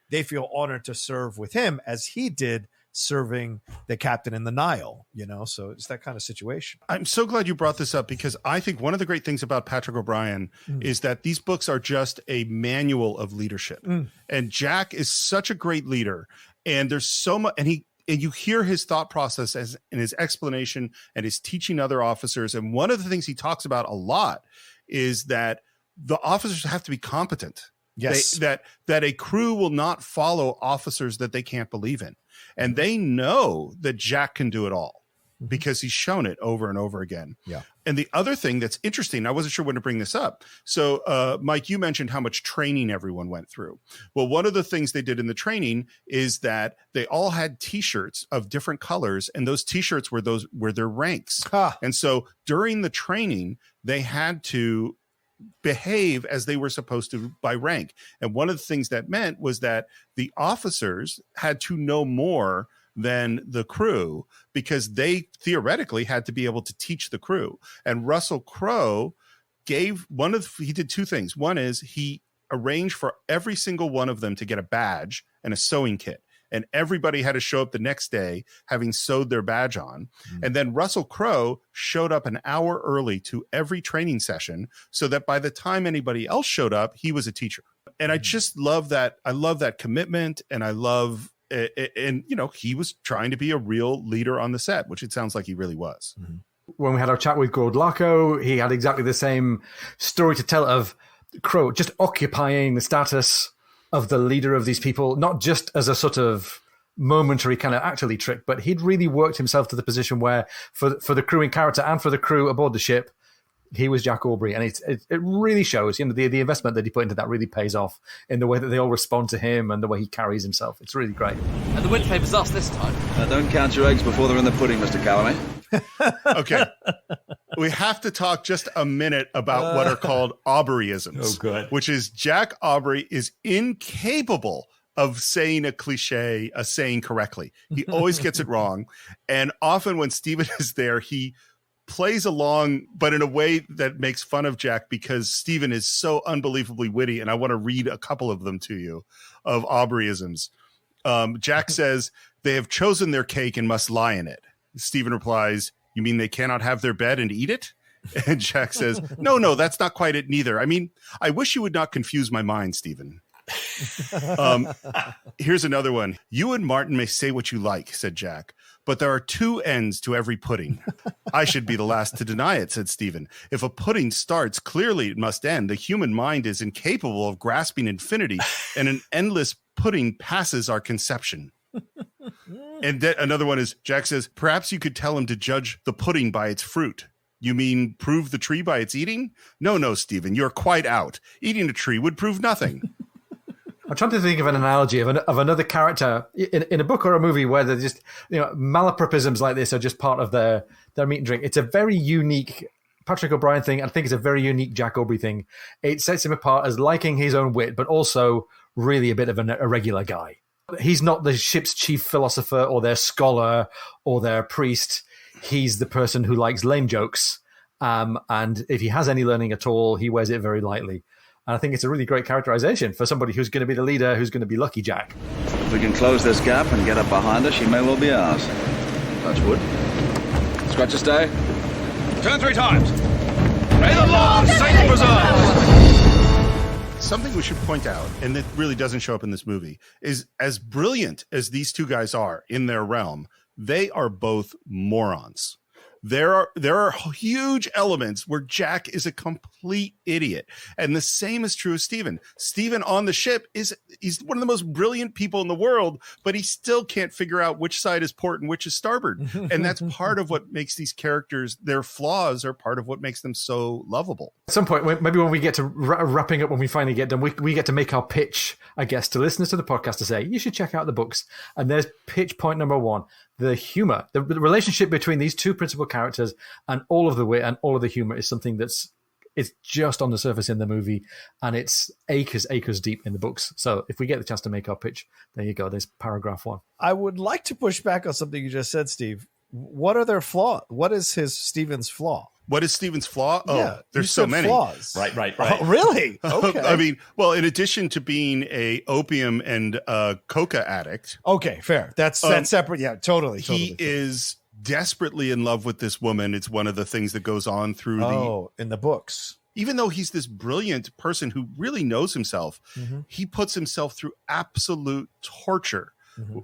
they feel honored to serve with him, as he did serving the captain in the Nile, so it's that kind of situation. I'm so glad you brought this up, because I think one of the great things about Patrick O'Brian is that these books are just a manual of leadership. And Jack is such a great leader, and there's so much, and you hear his thought process in his explanation and his teaching other officers. And one of the things he talks about a lot is that the officers have to be competent. Yes. That a crew will not follow officers that they can't believe in. And they know that Jack can do it all because he's shown it over and over again. Yeah. And the other thing that's interesting, I wasn't sure when to bring this up. So, Mike, you mentioned how much training everyone went through. Well, one of the things they did in the training is that they all had T-shirts of different colors, and those T-shirts were their ranks. And so during the training, they had to behave as they were supposed to by rank. And one of the things that meant was that the officers had to know more than the crew, because they theoretically had to be able to teach the crew. And Russell Crowe he did two things. One is he arranged for every single one of them to get a badge and a sewing kit. And everybody had to show up the next day having sewed their badge on. And then Russell Crowe showed up an hour early to every training session, so that by the time anybody else showed up, he was a teacher. And I just love that. I love that commitment. And I love, and he was trying to be a real leader on the set, which it sounds like he really was. When we had our chat with Gord Larko, he had exactly the same story to tell of Crowe just occupying the status of the leader of these people, not just as a sort of momentary kind of actorly trick, but he'd really worked himself to the position where for the crew in character and for the crew aboard the ship, he was Jack Aubrey. And it really shows, the investment that he put into that really pays off in the way that they all respond to him and the way he carries himself. It's really great. And the wind favours us this time. Don't count your eggs before they're in the pudding, Mr. Calloway. Okay. We have to talk just a minute about what are called Aubreyisms. Oh, good. Which is Jack Aubrey is incapable of saying a saying correctly. He always gets it wrong. And often when Stephen is there, he plays along, but in a way that makes fun of Jack, because Stephen is so unbelievably witty. And I want to read a couple of them to you of Aubreyisms. Jack says, "They have chosen their cake and must lie in it." Stephen replies, "You mean they cannot have their bed and eat it?" And Jack says, No, that's not quite it neither. I mean, I wish you would not confuse my mind, Stephen. Here's another one. "You and Martin may say what you like," said Jack, "but there are two ends to every pudding." "I should be the last to deny it," said Stephen. "If a pudding starts, clearly it must end. The human mind is incapable of grasping infinity, and an endless pudding passes our conception." And then another one is, Jack says, "Perhaps you could tell him to judge the pudding by its fruit." "You mean prove the tree by its eating?" No, Stephen, you're quite out. Eating a tree would prove nothing." I'm trying to think of an analogy of another character in a book or a movie where they're just, malapropisms like this are just part of their meat and drink. It's a very unique Patrick O'Brian thing. I think it's a very unique Jack Aubrey thing. It sets him apart as liking his own wit, but also really a bit of a regular guy. He's not the ship's chief philosopher or their scholar or their priest. He's the person who likes lame jokes. And if he has any learning at all, he wears it very lightly. And I think it's a really great characterization for somebody who's going to be the leader, who's going to be Lucky Jack. If we can close this gap and get up behind us, she may well be ours. Touch wood. Scratch a stay. Turn 3 times. May the Lord save and preserve. Something we should point out, and that really doesn't show up in this movie, is as brilliant as these two guys are in their realm, they are both morons. There are huge elements where Jack is a complete idiot. And the same is true of Stephen. Stephen on the ship he's one of the most brilliant people in the world, but he still can't figure out which side is port and which is starboard. And that's part of what makes these characters, their flaws are part of what makes them so lovable. At some point, maybe when we get to wrapping up, when we finally get done, we get to make our pitch, I guess, to listeners to the podcast to say, you should check out the books. And there's pitch point number 1. The humor, the relationship between these two principal characters and all of the wit and all of the humor is something it's just on the surface in the movie, and it's acres deep in the books. So if we get the chance to make our pitch, there you go. There's paragraph 1. I would like to push back on something you just said, Steve. What are their flaws? What is Stephen's flaw? What is Stephen's flaw? Oh, Yeah, there's so many flaws. Right. Oh, really? Okay. I mean, well, in addition to being a opium and coca addict. Okay, fair. That's separate. Yeah, totally. He is desperately in love with this woman. It's one of the things that goes on through in the books. Even though he's this brilliant person who really knows himself, he puts himself through absolute torture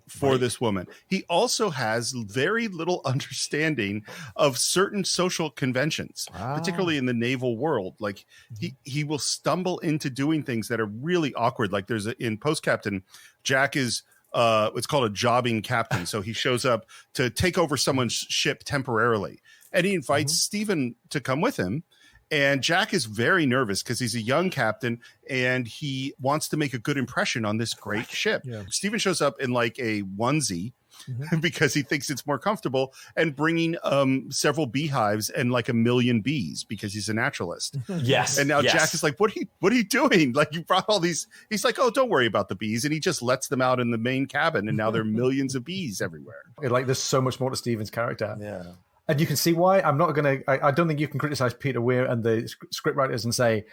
for this woman. He also has very little understanding of certain social conventions, particularly in the naval world. Like he will stumble into doing things that are really awkward. Like in Post Captain, Jack is it's called a jobbing captain. So he shows up to take over someone's ship temporarily, and he invites Stephen to come with him. And Jack is very nervous because he's a young captain and he wants to make a good impression on this great ship. Yeah. Stephen shows up in like a onesie because he thinks it's more comfortable, and bringing several beehives and like 1 million bees because he's a naturalist. Yes. And now Jack is like, what are you doing? Like, you brought all these. He's like, oh, don't worry about the bees. And he just lets them out in the main cabin. And now there are millions of bees everywhere. Like, there's so much more to Stephen's character. Yeah. And you can see why. I don't think you can criticize Peter Weir and the scriptwriters and say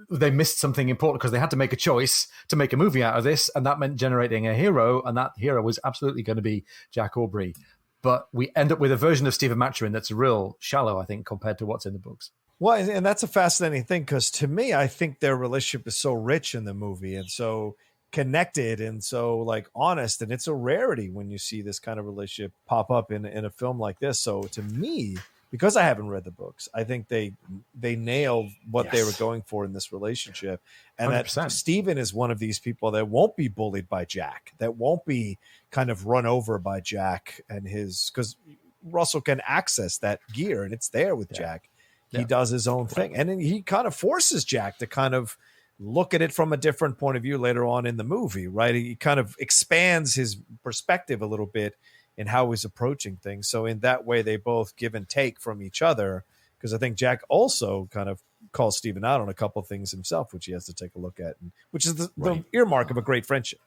they missed something important, because they had to make a choice to make a movie out of this, and that meant generating a hero, and that hero was absolutely going to be Jack Aubrey. But we end up with a version of Stephen Maturin that's real shallow, I think, compared to what's in the books. Well, and that's a fascinating thing, because to me, I think their relationship is so rich in the movie and so connected and so like honest, and it's a rarity when you see this kind of relationship pop up in a film like this. So to me, because I haven't read the books, I think they nailed what they were going for in this relationship, and 100%. That Stephen is one of these people that won't be bullied by Jack, that won't be kind of run over by Jack and because Russell can access that gear and it's there with Jack. He does his own thing, and then he kind of forces Jack to kind of look at it from a different point of view later on in the movie, right? He kind of expands his perspective a little bit in how he's approaching things. So in that way, they both give and take from each other, because I think Jack also kind of calls Stephen out on a couple of things himself, which he has to take a look at, and which is the earmark of a great friendship,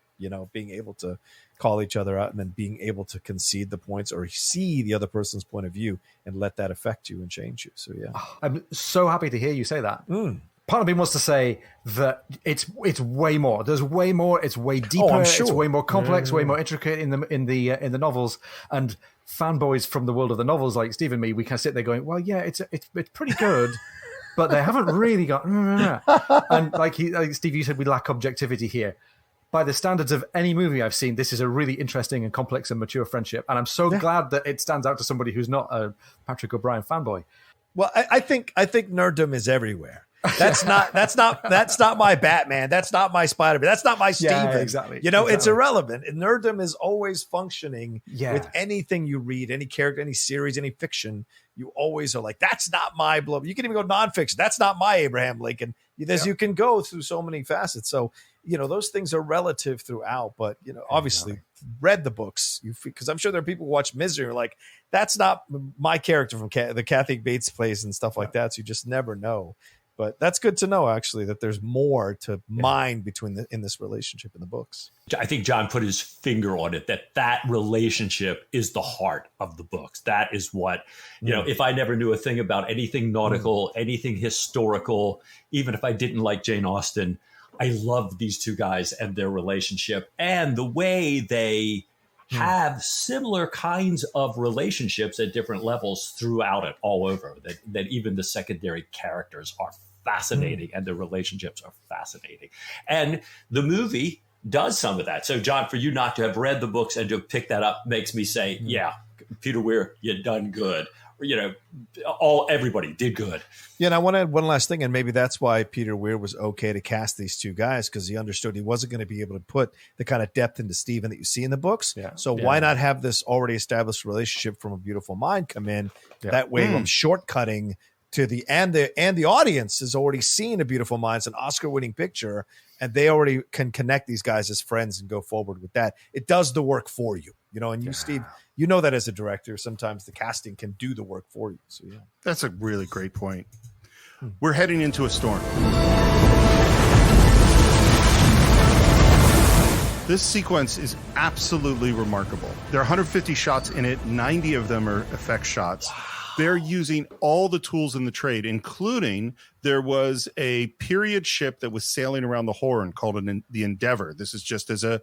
being able to call each other out and then being able to concede the points or see the other person's point of view and let that affect you and change you. So, yeah. I'm so happy to hear you say that. Part of me wants to say that it's way more. There's way more. It's way deeper. I'm sure. It's way more complex, way more intricate in the novels. And fanboys from the world of the novels, like Steve and me, we can sit there going, "Well, yeah, it's pretty good, but they haven't really got." And like Steve, you said, we lack objectivity here. By the standards of any movie I've seen, this is a really interesting and complex and mature friendship, and I'm so glad that it stands out to somebody who's not a Patrick O'Brien fanboy. Well, I think nerddom is everywhere. That's not my Batman. That's not my Spider-Man. That's not my Steven. Yeah, exactly. It's irrelevant. Nerddom is always functioning with anything you read, any character, any series, any fiction. You always are like, that's not my blow. You can even go nonfiction. That's not my Abraham Lincoln. You can go through so many facets. So, those things are relative throughout, but, obviously read the books, because I'm sure there are people who watch Misery who are like, that's not my character from the Kathy Bates plays and stuff like that. So you just never know. But that's good to know, actually, that there's more to mine in this relationship in the books. I think John put his finger on it, that relationship is the heart of the books. That is what, if I never knew a thing about anything nautical, anything historical, even if I didn't like Jane Austen, I loved these two guys and their relationship and the way they have similar kinds of relationships at different levels throughout it, all over, that even the secondary characters are fascinating and the relationships are fascinating. And the movie does some of that. So, John, for you not to have read the books and to have picked that up makes me say, yeah, Peter Weir, you done good. Everybody did good. Yeah, and I want to add one last thing, and maybe that's why Peter Weir was okay to cast these two guys, because he understood he wasn't going to be able to put the kind of depth into Stephen that you see in the books. Yeah. So why not have this already established relationship from A Beautiful Mind come in? Yeah. That way, I'm shortcutting to the audience has already seen A Beautiful Mind. It's an Oscar-winning picture, and they already can connect these guys as friends and go forward with that. It does the work for you, and you, Steve, that as a director, sometimes the casting can do the work for you. So, yeah. That's a really great point. We're heading into a storm. This sequence is absolutely remarkable. There are 150 shots in it. 90 of them are effect shots. Wow. They're using all the tools in the trade, including there was a period ship that was sailing around the Horn called the Endeavor. This is just as an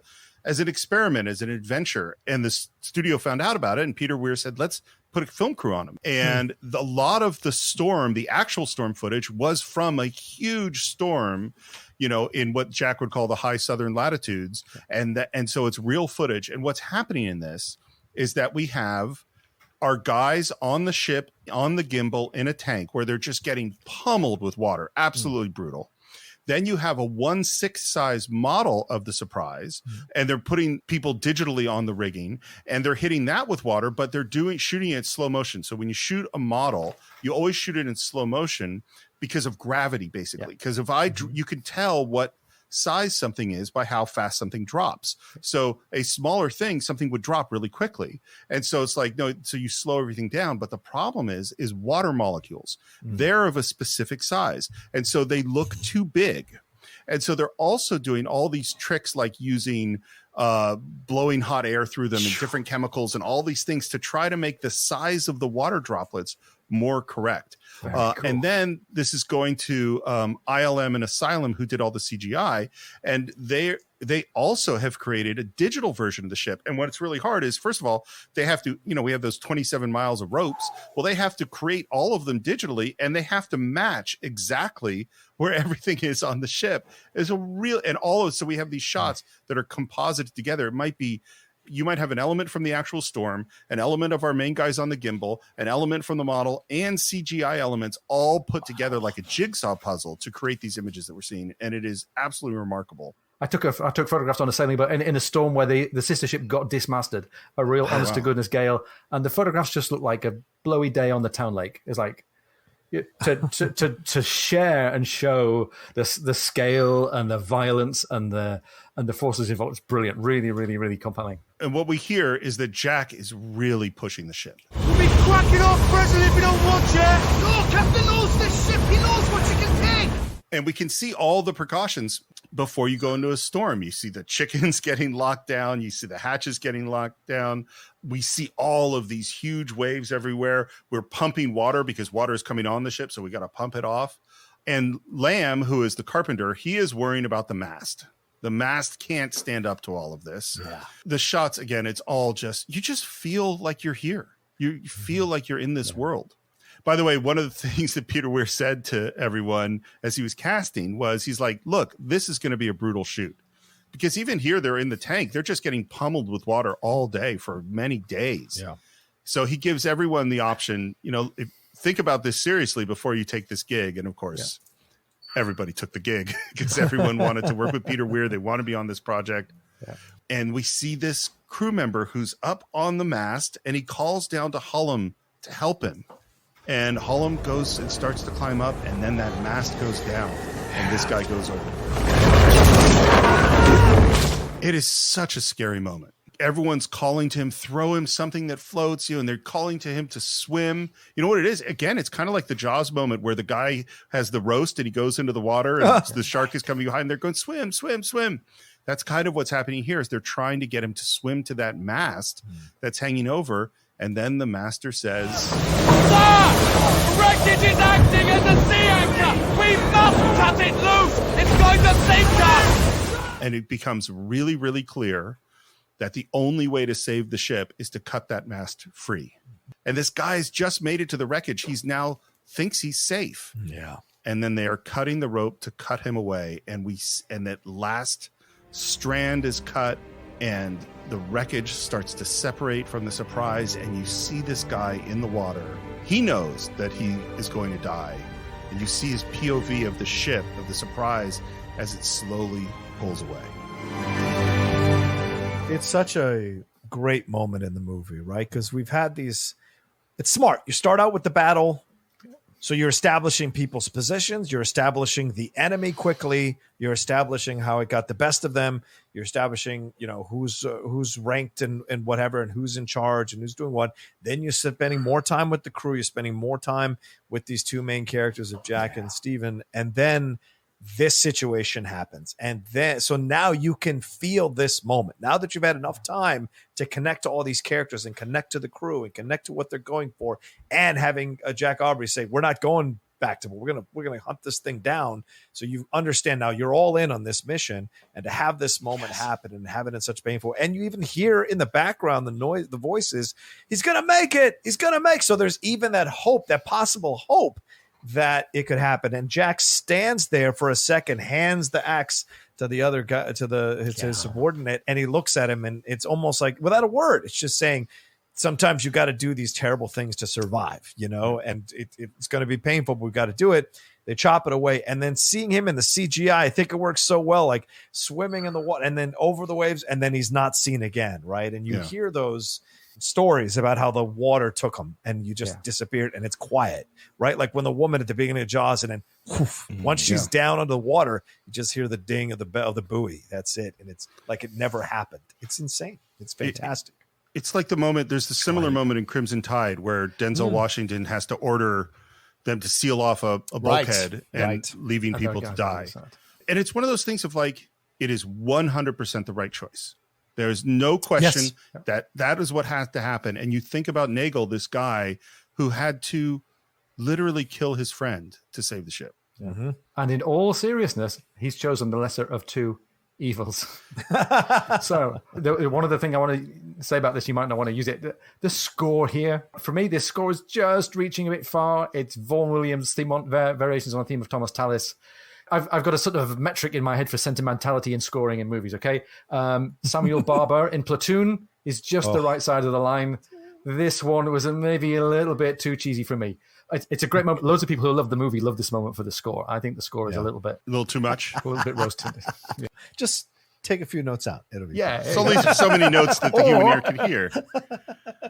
experiment, as an adventure. And the studio found out about it, and Peter Weir said, let's put a film crew on them. And a lot of the actual storm footage was from a huge storm, in what Jack would call the high southern latitudes. And so it's real footage. And what's happening in this is that we have our guys on the ship, on the gimbal, in a tank where they're just getting pummeled with water. Absolutely brutal. Then you have a 1/6 size model of the Surprise, and they're putting people digitally on the rigging, and they're hitting that with water, but they're shooting it in slow motion. So when you shoot a model, you always shoot it in slow motion because of gravity, basically. Because you can tell what size something is by how fast something drops. So a smaller thing, something would drop really quickly. And so it's like, no, so you slow everything down. But the problem is water molecules. They're of a specific size. And so they look too big. And so they're also doing all these tricks like using blowing hot air through them and different chemicals and all these things to try to make the size of the water droplets more correct. Cool. And then this is going to ILM and Asylum, who did all the CGI, and they also have created a digital version of the ship. And what's really hard is, first of all, they have to, we have those 27 miles of ropes. Well, they have to create all of them digitally, and they have to match exactly where everything is on the ship. So we have these shots that are composited together. You might have an element from the actual storm, an element of our main guys on the gimbal, an element from the model, and CGI elements all put together like a jigsaw puzzle to create these images that we're seeing. And it is absolutely remarkable. I took photographs on a sailing boat in a storm where the sister ship got dismasted, a real honest to goodness gale. And the photographs just look like a blowy day on the town lake. It's like, to share and show the scale and the violence and the forces involved. It's brilliant. Really, really, really compelling. And what we hear is that Jack is really pushing the ship. We'll be cracking off, President, if we don't watch it. No, Captain knows this ship. He knows what you can take. And we can see all the precautions before you go into a storm. You see the chickens getting locked down. You see the hatches getting locked down. We see all of these huge waves everywhere. We're pumping water because water is coming on the ship, so we got to pump it off. And Lamb, who is the carpenter, he is worrying about the mast. The mast can't stand up to all of this. Yeah. The shots, again, it's all you just feel like you're here. You feel like you're in this world. By the way, one of the things that Peter Weir said to everyone as he was casting was, he's like, look, this is going to be a brutal shoot. Because even here, they're in the tank. They're just getting pummeled with water all day for many days. Yeah. So he gives everyone the option, think about this seriously before you take this gig. And of course, everybody took the gig because everyone wanted to work with Peter Weir. They want to be on this project. Yeah. And we see this crew member who's up on the mast, and he calls down to Hullum to help him. And Hullum goes and starts to climb up, and then that mast goes down, and this guy goes over. It is such a scary moment. Everyone's calling to him, throw him something that floats you, and they're calling to him to swim. You know what it is? Again, it's kind of like the Jaws moment where the guy has the roast and he goes into the water and the shark is coming behind. They're going, swim, swim, swim. That's kind of what's happening here is they're trying to get him to swim to that mast that's hanging over. And then the master says, Sir! The wreckage is acting as a sea anchor! We must cut it loose! It's going to sink us! And it becomes really, really clear that the only way to save the ship is to cut that mast free. And this guy's just made it to the wreckage. He's now thinks he's safe. Yeah. And then they are cutting the rope to cut him away. And that last strand is cut, and the wreckage starts to separate from the Surprise, and you see this guy in the water. He knows that he is going to die, and you see his POV of the ship, of the Surprise, as it slowly pulls away. It's such a great moment in the movie, right? Because we've had these... It's smart. You start out with the battle, so you're establishing people's positions. You're establishing the enemy quickly. You're establishing how it got the best of them. You're establishing, who's ranked and whatever, and who's in charge and who's doing what. Then you're spending more time with the crew. You're spending more time with these two main characters of Jack and Stephen. And then this situation happens. And then, so now you can feel this moment. Now that you've had enough time to connect to all these characters and connect to the crew and connect to what they're going for, and having Jack Aubrey say, we're not going back to, we're going to hunt this thing down. So you understand now you're all in on this mission, and to have this moment happen and have it in such painful, and you even hear in the background, the noise, the voices, he's going to make it. He's going to make. So there's even that hope, that possible hope that it could happen. And Jack stands there for a second, hands the axe to the other guy, to his subordinate, and he looks at him, and it's almost like without a word, it's just saying, sometimes you got to do these terrible things to survive, and it's going to be painful, but we've got to do it. They chop it away. And then seeing him in the CGI, I think it works so well, like swimming in the water and then over the waves, and then he's not seen again. Right. And you hear those stories about how the water took him and you just disappeared, and it's quiet, right? Like when the woman at the beginning of Jaws, and then once she's down under the water, you just hear the ding of the buoy. That's it. And it's like it never happened. It's insane. It's fantastic. It's like the moment, there's the similar moment in Crimson Tide where Denzel Washington has to order them to seal off a bulkhead and leaving people to die. And it's one of those things of like, it is 100% the right choice. There's no question that is what has to happen. And you think about Nagel, this guy who had to literally kill his friend to save the ship. Mm-hmm. And in all seriousness, he's chosen the lesser of two evils. So one of the things I want to say about this, you might not want to use it, the score here, for me, this score is just reaching a bit far. It's Vaughan Williams' theme on variations on a theme of Thomas Tallis. I've got a sort of metric in my head for sentimentality in scoring in movies, okay? Samuel Barber in Platoon is just the right side of the line. This one was maybe a little bit too cheesy for me. It's a great moment. Loads of people who love the movie love this moment for the score. I think the score is a little too much. A little bit roasted. Just take a few notes out. It'll be fine. It's only so many notes that the human ear can hear.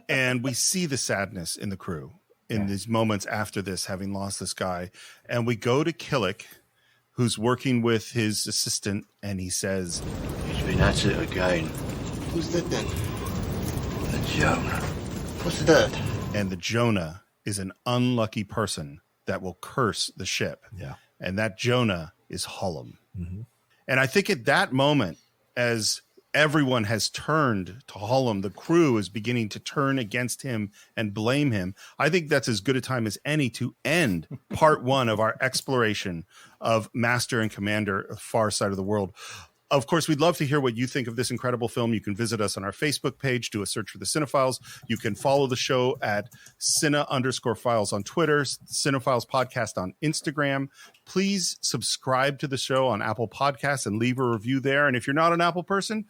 And we see the sadness in the crew in these moments after this, having lost this guy. And we go to Killick, who's working with his assistant, and he says, he's been at it again. Who's that then? The Jonah. What's that? And the Jonah is an unlucky person that will curse the ship. Yeah. And that Jonah is Hullum. Mm-hmm. And I think at that moment, as everyone has turned to Hullum, the crew is beginning to turn against him and blame him. I think that's as good a time as any to end part one of our exploration of Master and Commander, Far Side of the World. Of course, we'd love to hear what you think of this incredible film. You can visit us on our Facebook page, do a search for the Cine-Files. You can follow the show at Cine_Files on Twitter, Cine-Files Podcast on Instagram. Please subscribe to the show on Apple Podcasts and leave a review there. And if you're not an Apple person,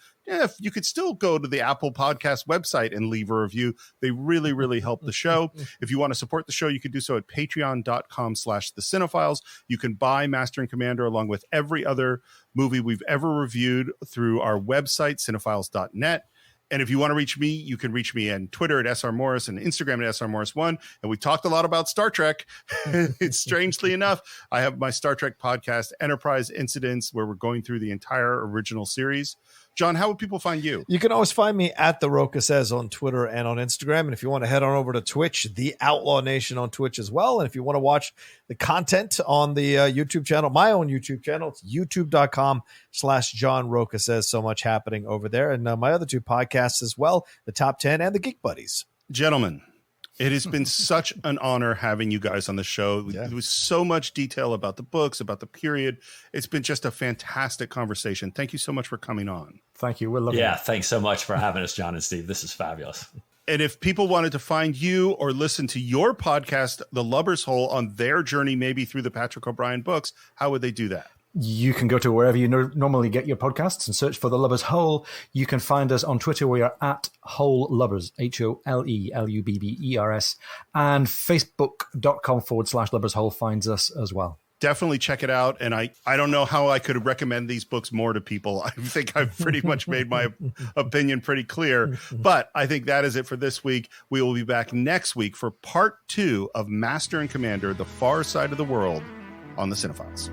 you could still go to the Apple Podcast website and leave a review. They really, really help the show. If you want to support the show, you can do so at patreon.com/thecine-files. You can buy Master and Commander along with every other movie we've ever reviewed through our website, cinefiles.net. And if you want to reach me, you can reach me on Twitter at SR Morris and Instagram at SR Morris1. And we talked a lot about Star Trek. It's strangely enough, I have my Star Trek podcast, Enterprise Incidents, where we're going through the entire original series. John, how would people find you? You can always find me at The Roca Says on Twitter and on Instagram. And if you want to head on over to Twitch, The Outlaw Nation on Twitch as well. And if you want to watch the content on the YouTube channel, my own YouTube channel, it's youtube.com/John Roca Says. So much happening over there. And my other two podcasts as well, The Top 10 and The Geek Buddies. Gentlemen, it has been such an honor having you guys on the show. There was so much detail about the books, about the period. It's been just a fantastic conversation. Thank you so much for coming on. Thank you. We're loving it. Thanks so much for having us, John and Steve. This is fabulous. And if people wanted to find you or listen to your podcast, The Lubber's Hole, on their journey maybe through the Patrick O'Brian books, how would they do that? You can go to wherever you normally get your podcasts and search for The Lubber's Hole. You can find us on Twitter. We are at Hole Lubbers, HOLELUBBERS, and Facebook.com/Lubber's Hole finds us as well. Definitely check it out. And I don't know how I could recommend these books more to people. I think I've pretty much made my opinion pretty clear. But I think that is it for this week. We will be back next week for part 2 of Master and Commander, The Far Side of the World on the Cine-Files.